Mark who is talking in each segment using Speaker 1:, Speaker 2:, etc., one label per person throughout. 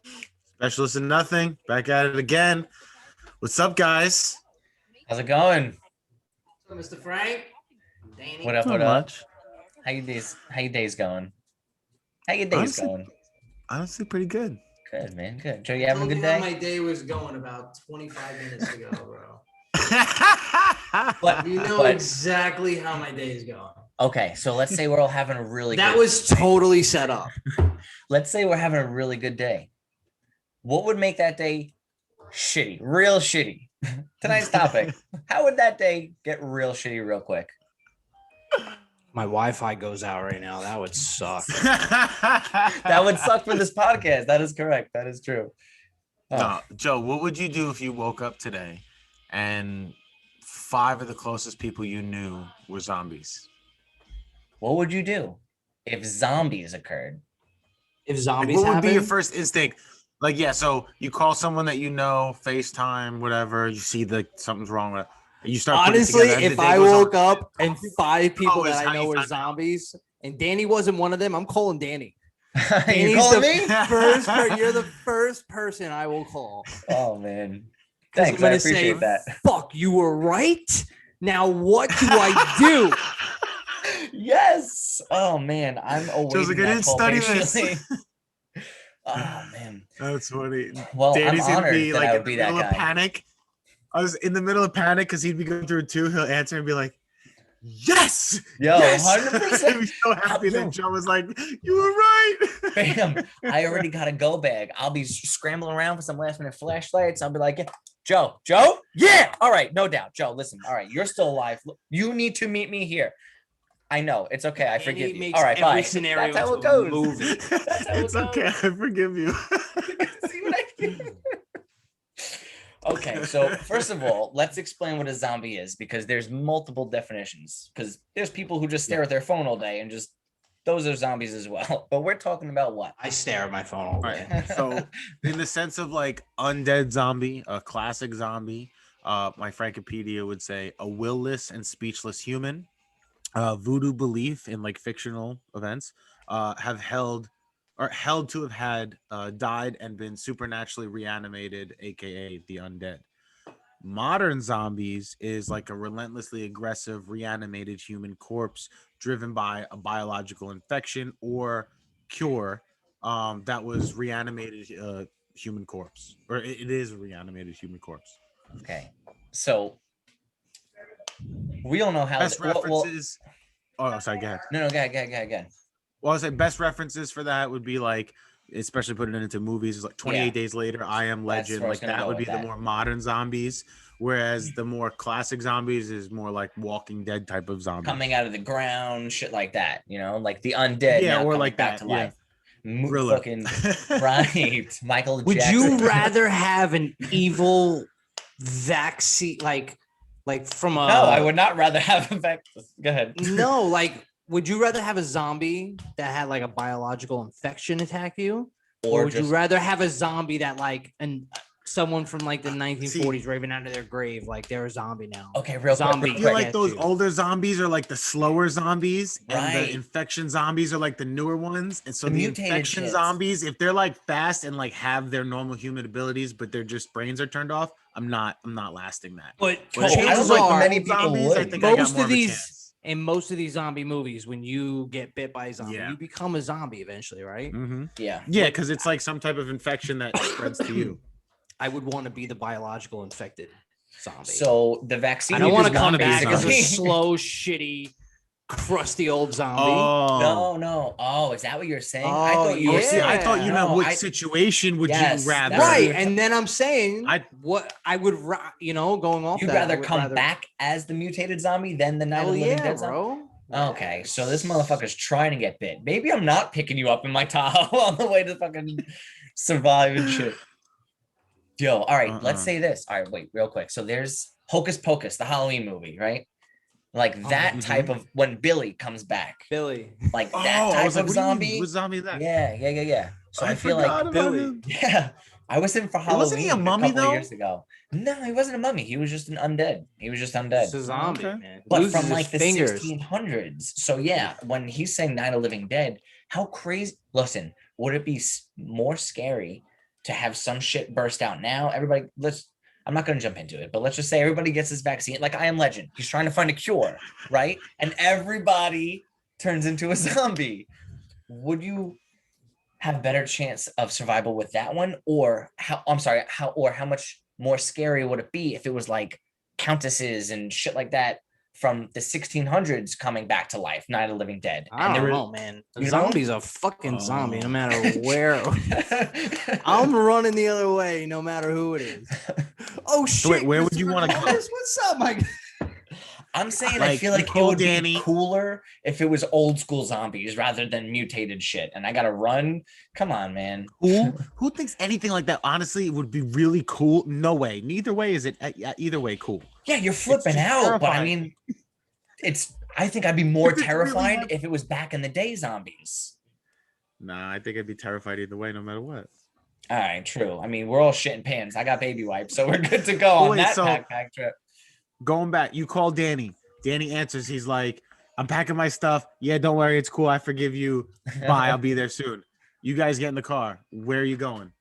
Speaker 1: Specialist in nothing. Back at it again. What's up, guys?
Speaker 2: How's it going?
Speaker 3: So, Mr. Frank, Danny.
Speaker 2: What up?
Speaker 1: Not
Speaker 2: What up?
Speaker 1: much.
Speaker 2: How your days going? How your days
Speaker 1: Honestly,
Speaker 2: going?
Speaker 1: honestly, pretty good.
Speaker 2: Good, man. Good. Joe, you
Speaker 3: I
Speaker 2: having a
Speaker 3: told
Speaker 2: good
Speaker 3: you how
Speaker 2: day?
Speaker 3: my day was going about 25 minutes ago, bro.
Speaker 2: But
Speaker 3: You know
Speaker 2: but
Speaker 3: exactly how my day is going.
Speaker 2: okay, so let's say we're all having a really
Speaker 3: That
Speaker 2: good,
Speaker 3: was totally set up.
Speaker 2: let's say we're having a really good day. What would make that day shitty? Real shitty. Tonight's topic. How would that day get real shitty real quick?
Speaker 4: My Wi-Fi goes out right now. That would suck.
Speaker 2: That would suck for this podcast. That is correct. That is true. Oh,
Speaker 1: No, Joe, what would you do if you woke up today and 5 of the closest people you knew were zombies?
Speaker 2: what would you do if zombies occurred?
Speaker 4: If
Speaker 1: Like,
Speaker 4: zombies
Speaker 1: what would
Speaker 4: happen,
Speaker 1: be your first instinct? Like, yeah, so you call someone that you know, FaceTime, whatever. You see that something's wrong with it. You start putting it
Speaker 4: honestly,
Speaker 1: together, and
Speaker 4: if
Speaker 1: the day
Speaker 4: I
Speaker 1: goes on.
Speaker 4: woke up and 5 people
Speaker 1: Oh, is
Speaker 4: that
Speaker 1: how
Speaker 4: I know
Speaker 1: you
Speaker 4: were
Speaker 1: found out.
Speaker 4: zombies and Danny wasn't one of them, I'm calling Danny.
Speaker 2: You
Speaker 4: Danny's
Speaker 2: calling
Speaker 4: the
Speaker 2: me?
Speaker 4: You're the first person I will call.
Speaker 2: Oh man.
Speaker 4: 'Cause
Speaker 2: Thanks.
Speaker 4: I'm
Speaker 2: I
Speaker 4: gonna
Speaker 2: appreciate
Speaker 4: say,
Speaker 2: that.
Speaker 4: Fuck, you were right. Now what do I do?
Speaker 2: Yes. Oh man. I'm awaiting
Speaker 1: Joe's like, I
Speaker 2: that
Speaker 1: didn't
Speaker 2: call
Speaker 1: study this.
Speaker 2: patiently. Oh man.
Speaker 1: That's funny.
Speaker 2: Well,
Speaker 1: Danny's
Speaker 2: I'm
Speaker 1: gonna
Speaker 2: honored
Speaker 1: be
Speaker 2: that
Speaker 1: like
Speaker 2: I
Speaker 1: in
Speaker 2: would
Speaker 1: the
Speaker 2: be that
Speaker 1: middle of
Speaker 2: guy.
Speaker 1: panic. I was in the middle of panic because he'd be going through it too. He'll answer and be like, "Yes,
Speaker 2: Yo,
Speaker 1: yes."
Speaker 2: 100%.
Speaker 1: I'd be so happy
Speaker 2: Yo.
Speaker 1: that Joe was like, "You were right."
Speaker 2: Bam. I already got a go bag. I'll be scrambling around for some last minute flashlights. I'll be like, yeah. Joe? Yeah. All right. No doubt. Joe, listen. All right. You're still alive. You need to meet me here. I know. It's okay. I
Speaker 4: Danny
Speaker 2: forgive you.
Speaker 4: makes
Speaker 2: All right.
Speaker 4: every
Speaker 2: Bye.
Speaker 4: scenario
Speaker 2: That's how it
Speaker 4: into a
Speaker 2: goes.
Speaker 4: movie.
Speaker 2: That's how it
Speaker 1: It's okay.
Speaker 2: goes.
Speaker 1: I forgive you.
Speaker 2: See what I did? Okay, so first of all, let's explain what a zombie is because there's multiple definitions. Because there's people who just stare at their phone all day and just those are zombies as well. But we're talking about what?
Speaker 4: I stare at my phone all day.
Speaker 1: Right. So, in the sense of like undead zombie, a classic zombie, my Frankopedia would say a willless and speechless human. Voodoo belief in like fictional events have held to have had died and been supernaturally reanimated, aka the undead. Modern zombies is like a relentlessly aggressive reanimated human corpse driven by a biological infection or cure that was reanimated human corpse, or it is a reanimated human corpse.
Speaker 2: Okay, so we don't know how.
Speaker 1: Best
Speaker 2: well,
Speaker 1: references. Oh, sorry. Go ahead.
Speaker 2: no, go ahead.
Speaker 1: Well, I say best references for that would be like, especially putting it into movies, is like 28
Speaker 2: Yeah.
Speaker 1: Days Later, I Am
Speaker 2: That's
Speaker 1: Legend.
Speaker 2: where I was
Speaker 1: Like
Speaker 2: gonna
Speaker 1: that
Speaker 2: go
Speaker 1: would be
Speaker 2: with
Speaker 1: the
Speaker 2: that.
Speaker 1: more modern zombies, whereas the more classic zombies is more like Walking Dead type of zombie.
Speaker 2: Coming out of the ground, shit like that. You know, like the undead.
Speaker 1: Yeah,
Speaker 2: now
Speaker 1: or
Speaker 2: coming
Speaker 1: like
Speaker 2: back
Speaker 1: that,
Speaker 2: to
Speaker 1: yeah.
Speaker 2: life.
Speaker 1: Thriller.
Speaker 2: Fucking right, Michael
Speaker 4: Would
Speaker 2: Jackson.
Speaker 4: you rather have an evil vaccine like from a
Speaker 2: No, I would not rather have a vac. Go ahead.
Speaker 4: no, like would you rather have a zombie that had like a biological infection attack you? Or would
Speaker 2: just,
Speaker 4: you rather have a zombie that like someone from like the 1940s raving out of their grave, like they're a zombie now?
Speaker 2: okay, real
Speaker 4: zombie
Speaker 2: quick,
Speaker 1: I
Speaker 2: real
Speaker 1: feel
Speaker 2: quick.
Speaker 1: like those
Speaker 4: you.
Speaker 1: older zombies are like the slower zombies, and
Speaker 2: Right.
Speaker 1: the infection zombies are like the newer ones. And so
Speaker 2: The
Speaker 1: the
Speaker 2: mutated
Speaker 1: infection
Speaker 2: shits.
Speaker 1: zombies, if they're like fast and like have their normal human abilities, but their just brains are turned off, I'm not lasting that.
Speaker 4: But
Speaker 1: But
Speaker 2: Oh, I don't
Speaker 4: chances
Speaker 2: think
Speaker 4: are,
Speaker 2: many
Speaker 1: old
Speaker 2: people
Speaker 1: zombies, I
Speaker 2: would.
Speaker 1: think I got
Speaker 4: most
Speaker 1: more
Speaker 4: of
Speaker 1: a
Speaker 4: these
Speaker 1: chance.
Speaker 4: in most of these zombie movies, when you get bit by a zombie,
Speaker 1: Yeah.
Speaker 4: you become a zombie eventually, right?
Speaker 1: Mm-hmm.
Speaker 2: Yeah.
Speaker 1: Yeah, because it's like some type of infection that spreads to you.
Speaker 4: I would want to be the biological infected zombie.
Speaker 2: So the vaccine.
Speaker 4: I don't
Speaker 2: you
Speaker 4: want to
Speaker 2: just
Speaker 4: come
Speaker 2: want
Speaker 4: back as a
Speaker 2: basically-
Speaker 4: slow, shitty, crusty old zombie.
Speaker 1: Oh,
Speaker 2: No. Oh, is that what you're saying?
Speaker 4: Oh,
Speaker 2: I thought you were
Speaker 4: yeah.
Speaker 1: See, I thought you
Speaker 2: No,
Speaker 1: meant which
Speaker 2: I-
Speaker 1: situation would
Speaker 2: Yes,
Speaker 1: you rather?
Speaker 2: that's
Speaker 4: Right,
Speaker 2: what-
Speaker 4: and then I'm saying
Speaker 1: I-
Speaker 4: what I would, going off.
Speaker 2: You'd
Speaker 4: that, I
Speaker 2: rather
Speaker 4: would
Speaker 2: come back as the mutated zombie than the Night of
Speaker 4: Hell
Speaker 2: the Living
Speaker 4: yeah,
Speaker 2: Dead zombie?
Speaker 4: bro.
Speaker 2: Okay, so this motherfucker's trying to get bit. Maybe I'm not picking you up in my Tahoe on the way to fucking survive and shit. Yo, all right, let's say this. All right, wait, real quick. So there's Hocus Pocus, the Halloween movie, right? Like that type of when Billy comes back,
Speaker 4: Billy.
Speaker 2: like
Speaker 1: Oh,
Speaker 2: that
Speaker 1: I
Speaker 2: type
Speaker 1: was like,
Speaker 2: of
Speaker 1: what do you mean?
Speaker 2: zombie.
Speaker 1: What zombie is that?
Speaker 2: Yeah. So I feel
Speaker 1: forgot
Speaker 2: like
Speaker 1: about
Speaker 4: Billy.
Speaker 1: him.
Speaker 2: yeah, I was in for Halloween.
Speaker 1: Wasn't he a mummy,
Speaker 2: couple of
Speaker 1: though?
Speaker 2: years ago. No, he wasn't a mummy. He was just an undead. He was just undead.
Speaker 4: It's a zombie,
Speaker 1: Okay.
Speaker 4: man.
Speaker 2: But
Speaker 4: Loses
Speaker 2: from
Speaker 4: his
Speaker 2: like the
Speaker 4: fingers.
Speaker 2: 1600s. So yeah, when he's saying Night of the Living Dead, how crazy? Listen, would it be more scary to have some shit burst out now. Everybody, I'm not going to jump into it, but let's just say everybody gets this vaccine. Like I Am Legend, he's trying to find a cure, right? And everybody turns into a zombie. Would you have better chance of survival with that one, or how much more scary would it be if it was like countesses and shit like that from the 1600s coming back to life, Night of the Living Dead?
Speaker 4: I don't know, man. A zombie's a fucking zombie, no matter where. I'm running the other way, no matter who it is. Oh shit!
Speaker 1: Wait, where would you want to go?
Speaker 4: What's up, Mike?
Speaker 2: I'm saying
Speaker 1: Like,
Speaker 2: I feel like it
Speaker 1: Nicole
Speaker 2: would
Speaker 1: Danny.
Speaker 2: be cooler if it was old school zombies rather than mutated shit. And I gotta run. Come on, man.
Speaker 1: Who thinks anything like that? Honestly, would be really cool. No way. Neither way is it. Either way, cool.
Speaker 2: Yeah, you're flipping
Speaker 1: just
Speaker 2: out, but I
Speaker 1: terrifying.
Speaker 2: mean, I think I'd be more
Speaker 1: If it's really
Speaker 2: terrified
Speaker 1: hap-
Speaker 2: if it was back in the day zombies.
Speaker 1: Nah, I think I'd be terrified either way, no matter what.
Speaker 2: All right, true. I mean, we're all shitting pants. I got baby wipes, so we're good to go on
Speaker 1: Wait,
Speaker 2: that
Speaker 1: so-
Speaker 2: backpack trip.
Speaker 1: Going back, you call Danny. Danny answers. He's like, "I'm packing my stuff. Yeah, don't worry, it's cool. I forgive you. Bye. I'll be there soon." You guys get in the car. Where are you going?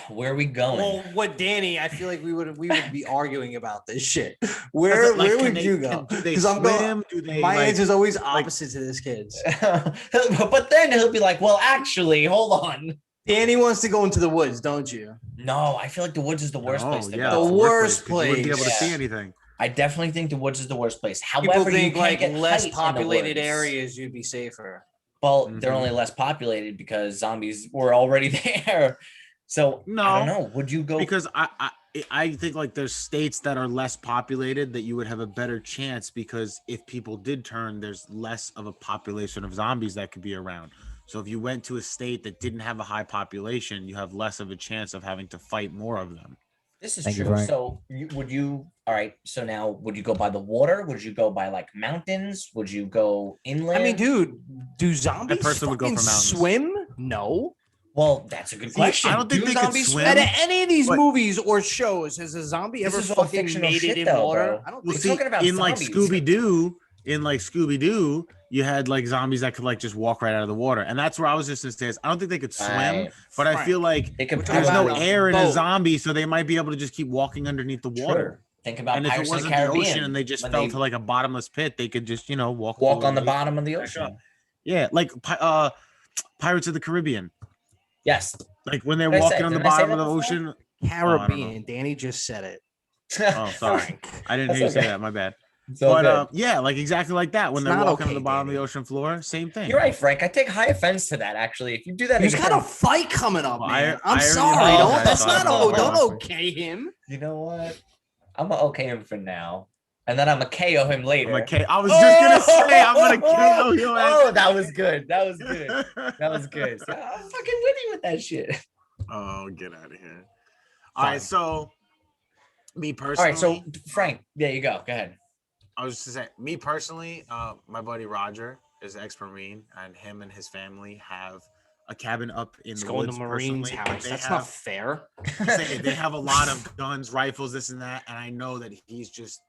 Speaker 2: Where are we going?
Speaker 4: Well, what Danny? I feel like we would be arguing about this shit. Where
Speaker 1: Like, can
Speaker 4: would
Speaker 1: they-
Speaker 4: you go?
Speaker 1: Do they
Speaker 4: 'Cause I'm going-
Speaker 1: swim? Do they?
Speaker 4: My
Speaker 1: like,
Speaker 4: answer is always opposite to this kid's.
Speaker 2: But then he'll be like, well, actually, hold on.
Speaker 4: Danny wants to go into the woods, don't you?
Speaker 2: No, I feel like the woods is the worst place to
Speaker 1: yeah,
Speaker 2: go.
Speaker 1: it's
Speaker 4: The worst
Speaker 1: 'cause you wouldn't be able to
Speaker 2: place.
Speaker 1: see anything.
Speaker 2: I definitely think the woods is the worst place. However,
Speaker 4: People
Speaker 2: you
Speaker 4: think
Speaker 2: can
Speaker 4: like
Speaker 2: get
Speaker 4: less
Speaker 2: height in the
Speaker 4: populated
Speaker 2: woods.
Speaker 4: areas you'd be safer.
Speaker 2: Well, they're
Speaker 1: Mhm.
Speaker 2: only less populated because zombies were already there. So I don't
Speaker 1: No,
Speaker 2: know. Would you go?
Speaker 1: Because I think like there's states that are less populated that you would have a better chance because if people did turn, there's less of a population of zombies that could be around. So if you went to a state that didn't have a high population, you have less of a chance of having to fight more of them.
Speaker 2: This is
Speaker 4: Thank you,
Speaker 2: true.
Speaker 4: Frank.
Speaker 2: So would you? All right. So now, would you go by the water? Would you go by like mountains? Would you go inland?
Speaker 4: I mean, dude, do zombies
Speaker 1: person would go
Speaker 4: fucking
Speaker 1: for mountains.
Speaker 4: swim? No.
Speaker 2: Well, that's a good
Speaker 1: See,
Speaker 2: question.
Speaker 1: I don't think
Speaker 2: Do
Speaker 1: they could
Speaker 2: zombies
Speaker 1: swim.
Speaker 4: Out of any of these
Speaker 1: But-
Speaker 4: movies or shows, has a zombie
Speaker 2: This
Speaker 4: ever
Speaker 2: is all
Speaker 4: fucking
Speaker 2: fictional
Speaker 4: made
Speaker 2: shit
Speaker 4: it in
Speaker 2: though,
Speaker 4: water?
Speaker 2: bro.
Speaker 4: I don't
Speaker 1: Well,
Speaker 4: think
Speaker 2: We're
Speaker 1: see,
Speaker 2: talking about
Speaker 1: in like
Speaker 2: zombies.
Speaker 1: Scooby Doo, you had like zombies that could like just walk right out of the water, and that's where I was just gonna say is I don't think they could swim,
Speaker 2: Right.
Speaker 1: but I
Speaker 4: Frank,
Speaker 1: feel like
Speaker 2: They could
Speaker 1: there's
Speaker 2: probably-
Speaker 1: no air in a
Speaker 4: boat.
Speaker 1: zombie, so they might be able to just keep walking underneath the water.
Speaker 2: True. Think about
Speaker 1: And if it
Speaker 2: Pirates of the
Speaker 1: wasn't the
Speaker 2: Caribbean.
Speaker 1: ocean and they just
Speaker 2: when
Speaker 1: fell
Speaker 2: they
Speaker 1: to like a bottomless pit, they could just walk
Speaker 2: walk on the
Speaker 1: away.
Speaker 2: bottom of the
Speaker 1: Back
Speaker 2: ocean.
Speaker 1: up. Yeah, like Pirates of the Caribbean.
Speaker 2: Yes.
Speaker 1: Like when they're
Speaker 2: Did I say-
Speaker 1: walking on the
Speaker 2: didn't I say
Speaker 1: bottom of
Speaker 2: that
Speaker 1: the
Speaker 2: before?
Speaker 1: ocean.
Speaker 4: Caribbean. Danny just said it.
Speaker 1: Oh, sorry.
Speaker 4: Frank.
Speaker 1: I didn't
Speaker 2: That's
Speaker 1: hear you say
Speaker 2: okay.
Speaker 1: that. My bad.
Speaker 2: It's all
Speaker 1: But
Speaker 2: good.
Speaker 1: yeah, like exactly like that. When
Speaker 4: It's
Speaker 1: they're
Speaker 4: not
Speaker 1: walking on
Speaker 4: okay,
Speaker 1: the bottom of the
Speaker 4: Danny.
Speaker 1: ocean floor, same thing.
Speaker 2: You're right, Frank. I take high offense to that. Actually, if you do that,
Speaker 4: He's
Speaker 2: again-
Speaker 4: got a fight coming up,
Speaker 1: Well,
Speaker 4: man.
Speaker 1: I
Speaker 4: I'm
Speaker 1: already
Speaker 4: sorry.
Speaker 2: know
Speaker 4: Don't.
Speaker 2: that,
Speaker 4: That's
Speaker 2: so I
Speaker 4: not.
Speaker 2: don't
Speaker 4: Don't
Speaker 1: know.
Speaker 4: okay him.
Speaker 2: You know what? I'm gonna okay him for now, and then I'm gonna KO him later.
Speaker 1: I'm I was just gonna say I'm gonna KO you.
Speaker 2: Oh, that was good. That was good. That was good. So, I'm fucking winning with that shit.
Speaker 1: Oh, get out of here.
Speaker 2: Fine.
Speaker 1: All right, so me
Speaker 2: All
Speaker 1: personally.
Speaker 2: right, so Frank, there you go. Go ahead.
Speaker 1: I was just to say, me personally, my buddy Roger is an ex-Marine, and him and his family have a cabin up in
Speaker 4: He's
Speaker 1: the
Speaker 4: going
Speaker 1: woods.
Speaker 4: to Marine's
Speaker 1: personally.
Speaker 4: house.
Speaker 1: They
Speaker 4: That's
Speaker 1: have,
Speaker 4: not fair.
Speaker 1: they have a lot of guns, rifles, this and that, and I know that he's just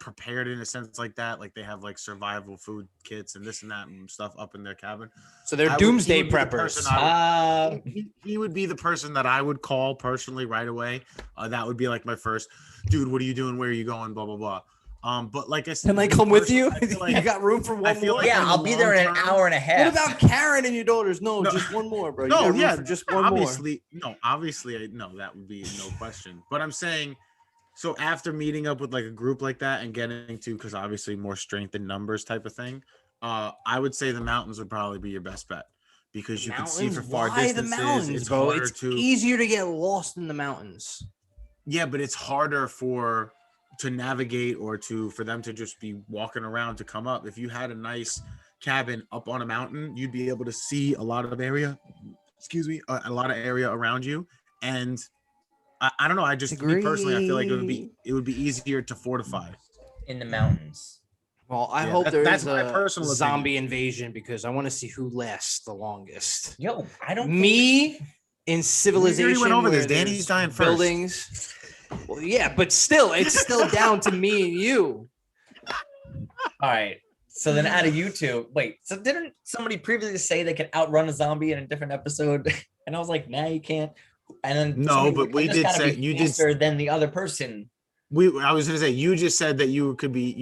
Speaker 1: prepared in a sense like that. Like they have like survival food kits and this and that and stuff up in their cabin.
Speaker 4: So they're
Speaker 1: I would-
Speaker 4: doomsday
Speaker 1: he would be the
Speaker 4: preppers.
Speaker 1: person I would-
Speaker 2: Uh,
Speaker 1: he would be the person that I would call personally right away. That would be like my first, dude, what are you doing? Where are you going? Blah, blah, blah. But like I said,
Speaker 4: Can I
Speaker 1: me
Speaker 4: come with you?
Speaker 1: personally, I feel
Speaker 4: You
Speaker 1: like-
Speaker 4: got room for
Speaker 1: I
Speaker 4: one
Speaker 1: feel
Speaker 4: more?
Speaker 1: like
Speaker 2: yeah,
Speaker 1: in the
Speaker 2: I'll be there in an
Speaker 1: long term-
Speaker 2: hour and a half.
Speaker 4: What about Karen and your daughters? No,
Speaker 1: No.
Speaker 4: just one more, bro. You
Speaker 1: No,
Speaker 4: got room
Speaker 1: yeah,
Speaker 4: for just one more.
Speaker 1: obviously, no, that would be no question. But I'm saying, so after meeting up with like a group like that and getting to, because obviously more strength in numbers type of thing, I would say the mountains would probably be your best bet because you can see for far
Speaker 4: Why
Speaker 1: distances.
Speaker 4: the mountains,
Speaker 1: it's
Speaker 4: bro?
Speaker 1: harder
Speaker 4: It's
Speaker 1: to,
Speaker 4: easier to get lost in the mountains.
Speaker 1: yeah, but it's harder to navigate or for them to just be walking around to come up. If you had a nice cabin up on a mountain, you'd be able to see a lot of area. A lot of area around you, and I don't know. I just me personally, I feel like it would be easier to fortify.
Speaker 2: in the mountains?
Speaker 4: Well, I
Speaker 1: Yeah,
Speaker 4: hope there
Speaker 1: that's
Speaker 4: is
Speaker 1: my
Speaker 4: a
Speaker 1: personal
Speaker 4: zombie invasion because I want to see who lasts the longest.
Speaker 2: Yo, I don't.
Speaker 4: Me in civilization.
Speaker 1: went over this.
Speaker 4: where
Speaker 1: Danny's
Speaker 4: there's
Speaker 1: dying first.
Speaker 4: Buildings. Well, yeah, but still, it's still down to me and you.
Speaker 2: All right. So then out of you two, wait, so didn't somebody previously say they could outrun a zombie in a different episode? And I was like, nah, you can't. And then
Speaker 1: No,
Speaker 2: somebody was
Speaker 1: but
Speaker 2: like,
Speaker 1: we
Speaker 2: "You just
Speaker 1: did
Speaker 2: gotta
Speaker 1: say-
Speaker 2: be
Speaker 1: you did-
Speaker 2: faster than the other person."
Speaker 1: I was gonna say you just said that you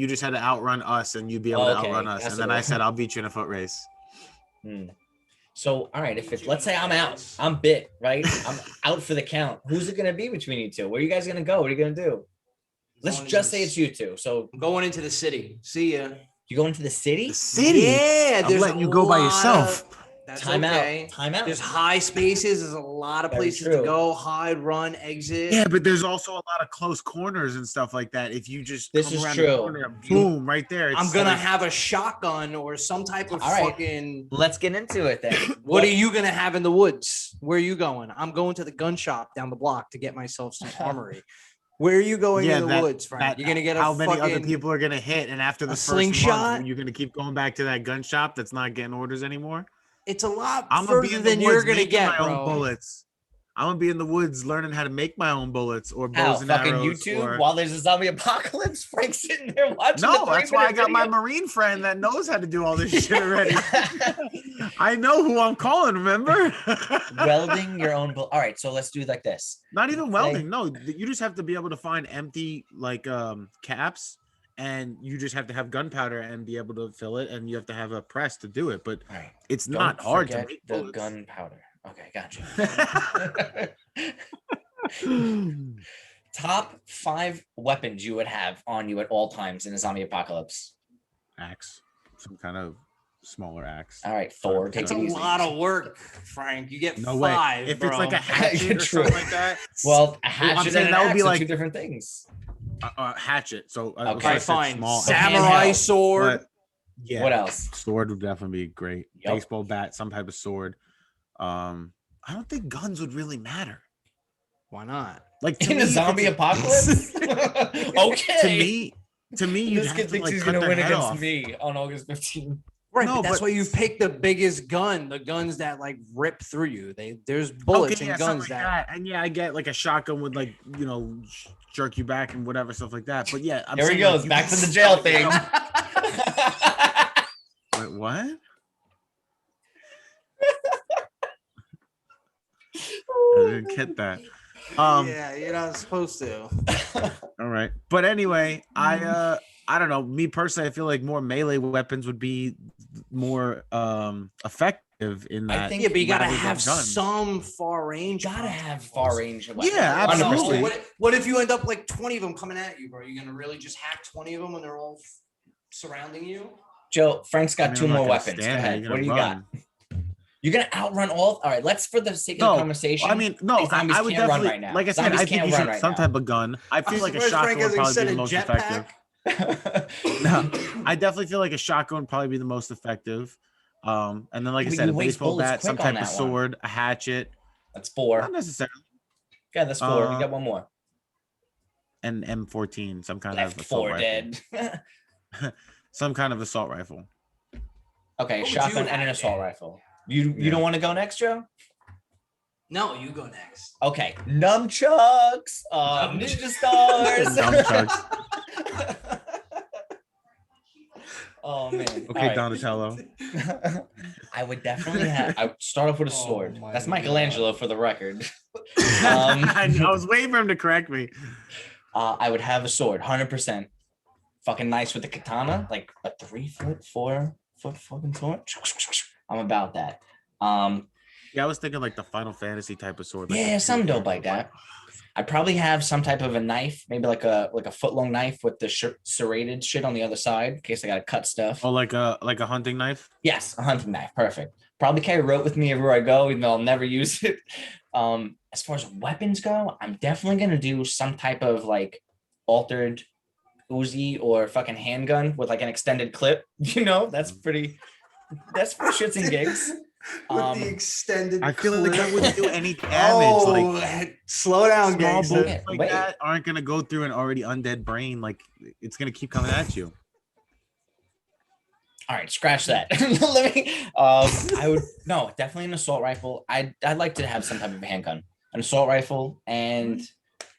Speaker 1: just had to outrun us and you'd be able
Speaker 2: Oh,
Speaker 1: to
Speaker 2: okay,
Speaker 1: outrun us,
Speaker 2: that's
Speaker 1: and then
Speaker 2: what it
Speaker 1: I
Speaker 2: was.
Speaker 1: said I'll beat you in a foot race.
Speaker 2: Hmm. So all right, if it's let's say I'm out, I'm bit, right? I'm out for the count. Who's it gonna be between you two? Where are you guys gonna go? What are you gonna do? Let's
Speaker 3: Going
Speaker 2: just
Speaker 3: into
Speaker 2: say it's you two. So
Speaker 3: I'm going into the city. See ya.
Speaker 2: you go into the city?
Speaker 1: The city.
Speaker 3: Yeah,
Speaker 1: I'm
Speaker 3: there's
Speaker 1: letting
Speaker 3: a
Speaker 1: you go by
Speaker 3: lot
Speaker 1: yourself.
Speaker 3: of- That's
Speaker 2: Time
Speaker 3: okay.
Speaker 2: out. Time out.
Speaker 3: There's high spaces. There's a lot of
Speaker 2: Very
Speaker 3: places
Speaker 2: true.
Speaker 3: to go. Hide, run, exit.
Speaker 1: Yeah, but there's also a lot of close corners and stuff like that. If you just
Speaker 2: This
Speaker 1: come
Speaker 2: is
Speaker 1: around
Speaker 2: true.
Speaker 1: the corner, boom, right there.
Speaker 3: I'm
Speaker 1: It's
Speaker 3: gonna
Speaker 1: like-
Speaker 3: have a shotgun or some type of
Speaker 2: All right.
Speaker 3: fucking.
Speaker 2: Let's get into it then.
Speaker 3: What are you gonna have in the woods? Where are you going? I'm going to the gun shop down the block to get myself some armory. Where are you going
Speaker 1: Yeah,
Speaker 3: in the
Speaker 1: that-
Speaker 3: woods, Frank? You're gonna get a
Speaker 1: how many other
Speaker 3: fucking-
Speaker 1: people are gonna hit, and after the
Speaker 3: a
Speaker 1: first
Speaker 3: slingshot?
Speaker 1: month, you're gonna keep going back to that gun shop that's not getting orders anymore.
Speaker 3: It's a lot
Speaker 1: I'm gonna be
Speaker 3: further
Speaker 1: in the
Speaker 3: than
Speaker 1: woods
Speaker 3: you're gonna
Speaker 1: making
Speaker 3: get,
Speaker 1: my own
Speaker 3: bro.
Speaker 1: bullets. I'm gonna be in the woods learning how to make my own bullets or
Speaker 2: How?
Speaker 1: bows and
Speaker 2: Fucking
Speaker 1: arrows.
Speaker 2: YouTube
Speaker 1: or-
Speaker 2: while there's a zombie apocalypse? Frank's sitting there watching.
Speaker 1: No,
Speaker 2: the
Speaker 1: that's why I
Speaker 2: 3-minute
Speaker 1: got my
Speaker 2: video.
Speaker 1: Marine friend that knows how to do all this shit already. I know who I'm calling, remember?
Speaker 2: Welding your own. All right, so let's do it like this.
Speaker 1: Not even
Speaker 2: Say-
Speaker 1: welding. No, you just have to be able to find empty like caps, and you just have to have gunpowder and be able to fill it, and you have to have a press to do it. But
Speaker 2: All right.
Speaker 1: it's
Speaker 2: Don't
Speaker 1: not hard to
Speaker 2: forget
Speaker 1: make
Speaker 2: the
Speaker 1: bullets.
Speaker 2: gunpowder. Okay, gotcha. Top 5 weapons you would have on you at all times in a zombie apocalypse.
Speaker 1: Axe, some kind of smaller axe.
Speaker 2: All right, Thor. Take
Speaker 3: It's
Speaker 2: it
Speaker 3: a
Speaker 2: easy.
Speaker 3: lot of work, Frank. You get
Speaker 1: No
Speaker 3: five.
Speaker 1: way. If
Speaker 3: bro.
Speaker 1: it's like a hatchet or
Speaker 2: True.
Speaker 1: something like that,
Speaker 2: Well, a hatchet
Speaker 1: saying
Speaker 2: and
Speaker 1: that
Speaker 2: an
Speaker 1: would be
Speaker 2: axe are
Speaker 1: like-
Speaker 2: two different things.
Speaker 1: hatchet. So
Speaker 2: Okay,
Speaker 1: I
Speaker 3: Okay,
Speaker 1: said
Speaker 3: fine.
Speaker 1: small
Speaker 3: Samurai
Speaker 2: handheld.
Speaker 3: sword.
Speaker 1: but yeah.
Speaker 2: What else?
Speaker 1: Sword would definitely be great.
Speaker 2: Yup.
Speaker 1: Baseball bat, some type of sword. I don't think guns would really matter.
Speaker 3: Why not?
Speaker 1: Like to
Speaker 2: In
Speaker 1: me,
Speaker 2: a
Speaker 1: if
Speaker 2: zombie
Speaker 1: it's-
Speaker 2: apocalypse? Okay.
Speaker 1: to me, you
Speaker 2: This
Speaker 1: have
Speaker 2: kid
Speaker 1: to
Speaker 2: thinks
Speaker 1: like
Speaker 2: he's
Speaker 1: cut
Speaker 2: gonna
Speaker 1: their
Speaker 2: win
Speaker 1: head
Speaker 2: against
Speaker 1: off.
Speaker 2: me on August 15th.
Speaker 3: Right,
Speaker 1: No,
Speaker 3: but that's
Speaker 1: but-
Speaker 3: why you pick the biggest gun, the guns that like rip through you. There's bullets
Speaker 1: Okay,
Speaker 3: and
Speaker 1: something
Speaker 3: guns
Speaker 1: like
Speaker 3: that.
Speaker 1: And yeah, I get like a shotgun would like jerk you back and whatever stuff like that. But yeah, I'm
Speaker 2: Here he
Speaker 1: saying, like,
Speaker 2: goes,
Speaker 1: you
Speaker 2: back
Speaker 1: can
Speaker 2: to the jail
Speaker 1: still, you
Speaker 2: thing.
Speaker 1: know- Wait, what? I didn't get that.
Speaker 3: Yeah, you're not supposed to.
Speaker 1: All right. But anyway, I don't know. Me personally, I feel like more melee weapons would be more effective in
Speaker 2: I
Speaker 1: that.
Speaker 2: think-
Speaker 3: Yeah, but you gotta
Speaker 1: rather than
Speaker 3: have
Speaker 1: guns.
Speaker 3: some far range.
Speaker 2: Gotta have far range. weapons.
Speaker 1: Yeah,
Speaker 3: I don't know,
Speaker 1: absolutely.
Speaker 3: What if you end up like 20 of them coming at you, bro? You're gonna really just hack 20 of them when they're all surrounding you?
Speaker 2: Joe, Frank's got
Speaker 1: I mean,
Speaker 2: 2
Speaker 1: I'm not
Speaker 2: more
Speaker 1: gonna
Speaker 2: weapons. Go
Speaker 1: stand there,
Speaker 2: ahead.
Speaker 1: you're
Speaker 2: What do
Speaker 1: gonna
Speaker 2: you got?
Speaker 1: run.
Speaker 2: You're gonna outrun all. All right, let's for the sake of
Speaker 1: No,
Speaker 2: the conversation.
Speaker 1: I mean, no,
Speaker 2: these zombies
Speaker 1: I would
Speaker 2: can't run
Speaker 1: definitely,
Speaker 2: right now.
Speaker 1: like I said,
Speaker 2: Zombies
Speaker 1: I think
Speaker 2: can't
Speaker 1: you
Speaker 2: run
Speaker 1: should
Speaker 2: right
Speaker 1: some
Speaker 2: now.
Speaker 1: type of gun. I feel like a shotgun would probably be the most effective. No, I definitely feel like a shotgun would probably be the most effective. And then, like I
Speaker 2: But
Speaker 1: said,
Speaker 2: you
Speaker 1: a
Speaker 2: waste
Speaker 1: baseball
Speaker 2: bullets
Speaker 1: bat, some
Speaker 2: quick on
Speaker 1: type of
Speaker 2: that one.
Speaker 1: sword, a hatchet.
Speaker 2: That's 4.
Speaker 1: Not necessarily.
Speaker 2: Yeah, that's 4. We
Speaker 1: Uh,
Speaker 2: got one more.
Speaker 1: An M14, some kind
Speaker 2: Left
Speaker 1: of assault
Speaker 2: 4
Speaker 1: rifle.
Speaker 2: dead.
Speaker 1: Some kind of assault rifle.
Speaker 2: Okay,
Speaker 3: What would
Speaker 2: shotgun
Speaker 3: you
Speaker 2: and an
Speaker 3: have,
Speaker 2: assault
Speaker 3: Dan?
Speaker 2: rifle. You
Speaker 1: Yeah.
Speaker 2: don't want to go next, Joe?
Speaker 3: No, you go next.
Speaker 2: Okay, nunchucks, ninja stars.
Speaker 1: Nunchucks.
Speaker 2: Oh man.
Speaker 1: Okay,
Speaker 2: All right.
Speaker 1: Donatello.
Speaker 2: I would definitely have. I would start off with a
Speaker 3: Oh
Speaker 2: sword.
Speaker 3: my
Speaker 2: That's
Speaker 3: God.
Speaker 2: Michelangelo for the record.
Speaker 1: I was waiting for him to correct me.
Speaker 2: I would have a sword, 100%. Fucking nice with the katana, like a 3 foot, 4 foot fucking sword. I'm about that.
Speaker 1: Yeah, I was thinking like the Final Fantasy type of sword. Like
Speaker 2: Yeah,
Speaker 1: the
Speaker 2: some
Speaker 1: two-
Speaker 2: dope like that. I'd probably have some type of a knife, maybe like a foot long knife with the serrated shit on the other side in case I gotta cut stuff.
Speaker 1: Oh, like a hunting knife.
Speaker 2: Yes, a hunting knife, perfect. Probably carry a rope with me everywhere I go, even though I'll never use it. As far as weapons go, I'm definitely gonna do some type of like altered Uzi or fucking handgun with like an extended clip. You know, that's for shits and gigs.
Speaker 3: With the extended.
Speaker 1: I feel like that
Speaker 3: clip.
Speaker 1: wouldn't do any damage.
Speaker 3: Oh,
Speaker 1: Like
Speaker 3: slow down,
Speaker 1: small
Speaker 3: gangster.
Speaker 1: bullets like
Speaker 2: Wait.
Speaker 1: that aren't gonna go through an already undead brain. Like it's gonna keep coming at you.
Speaker 2: All right, scratch that. Let me. I would no, definitely an assault rifle. I'd like to have some type of handgun, an assault rifle, and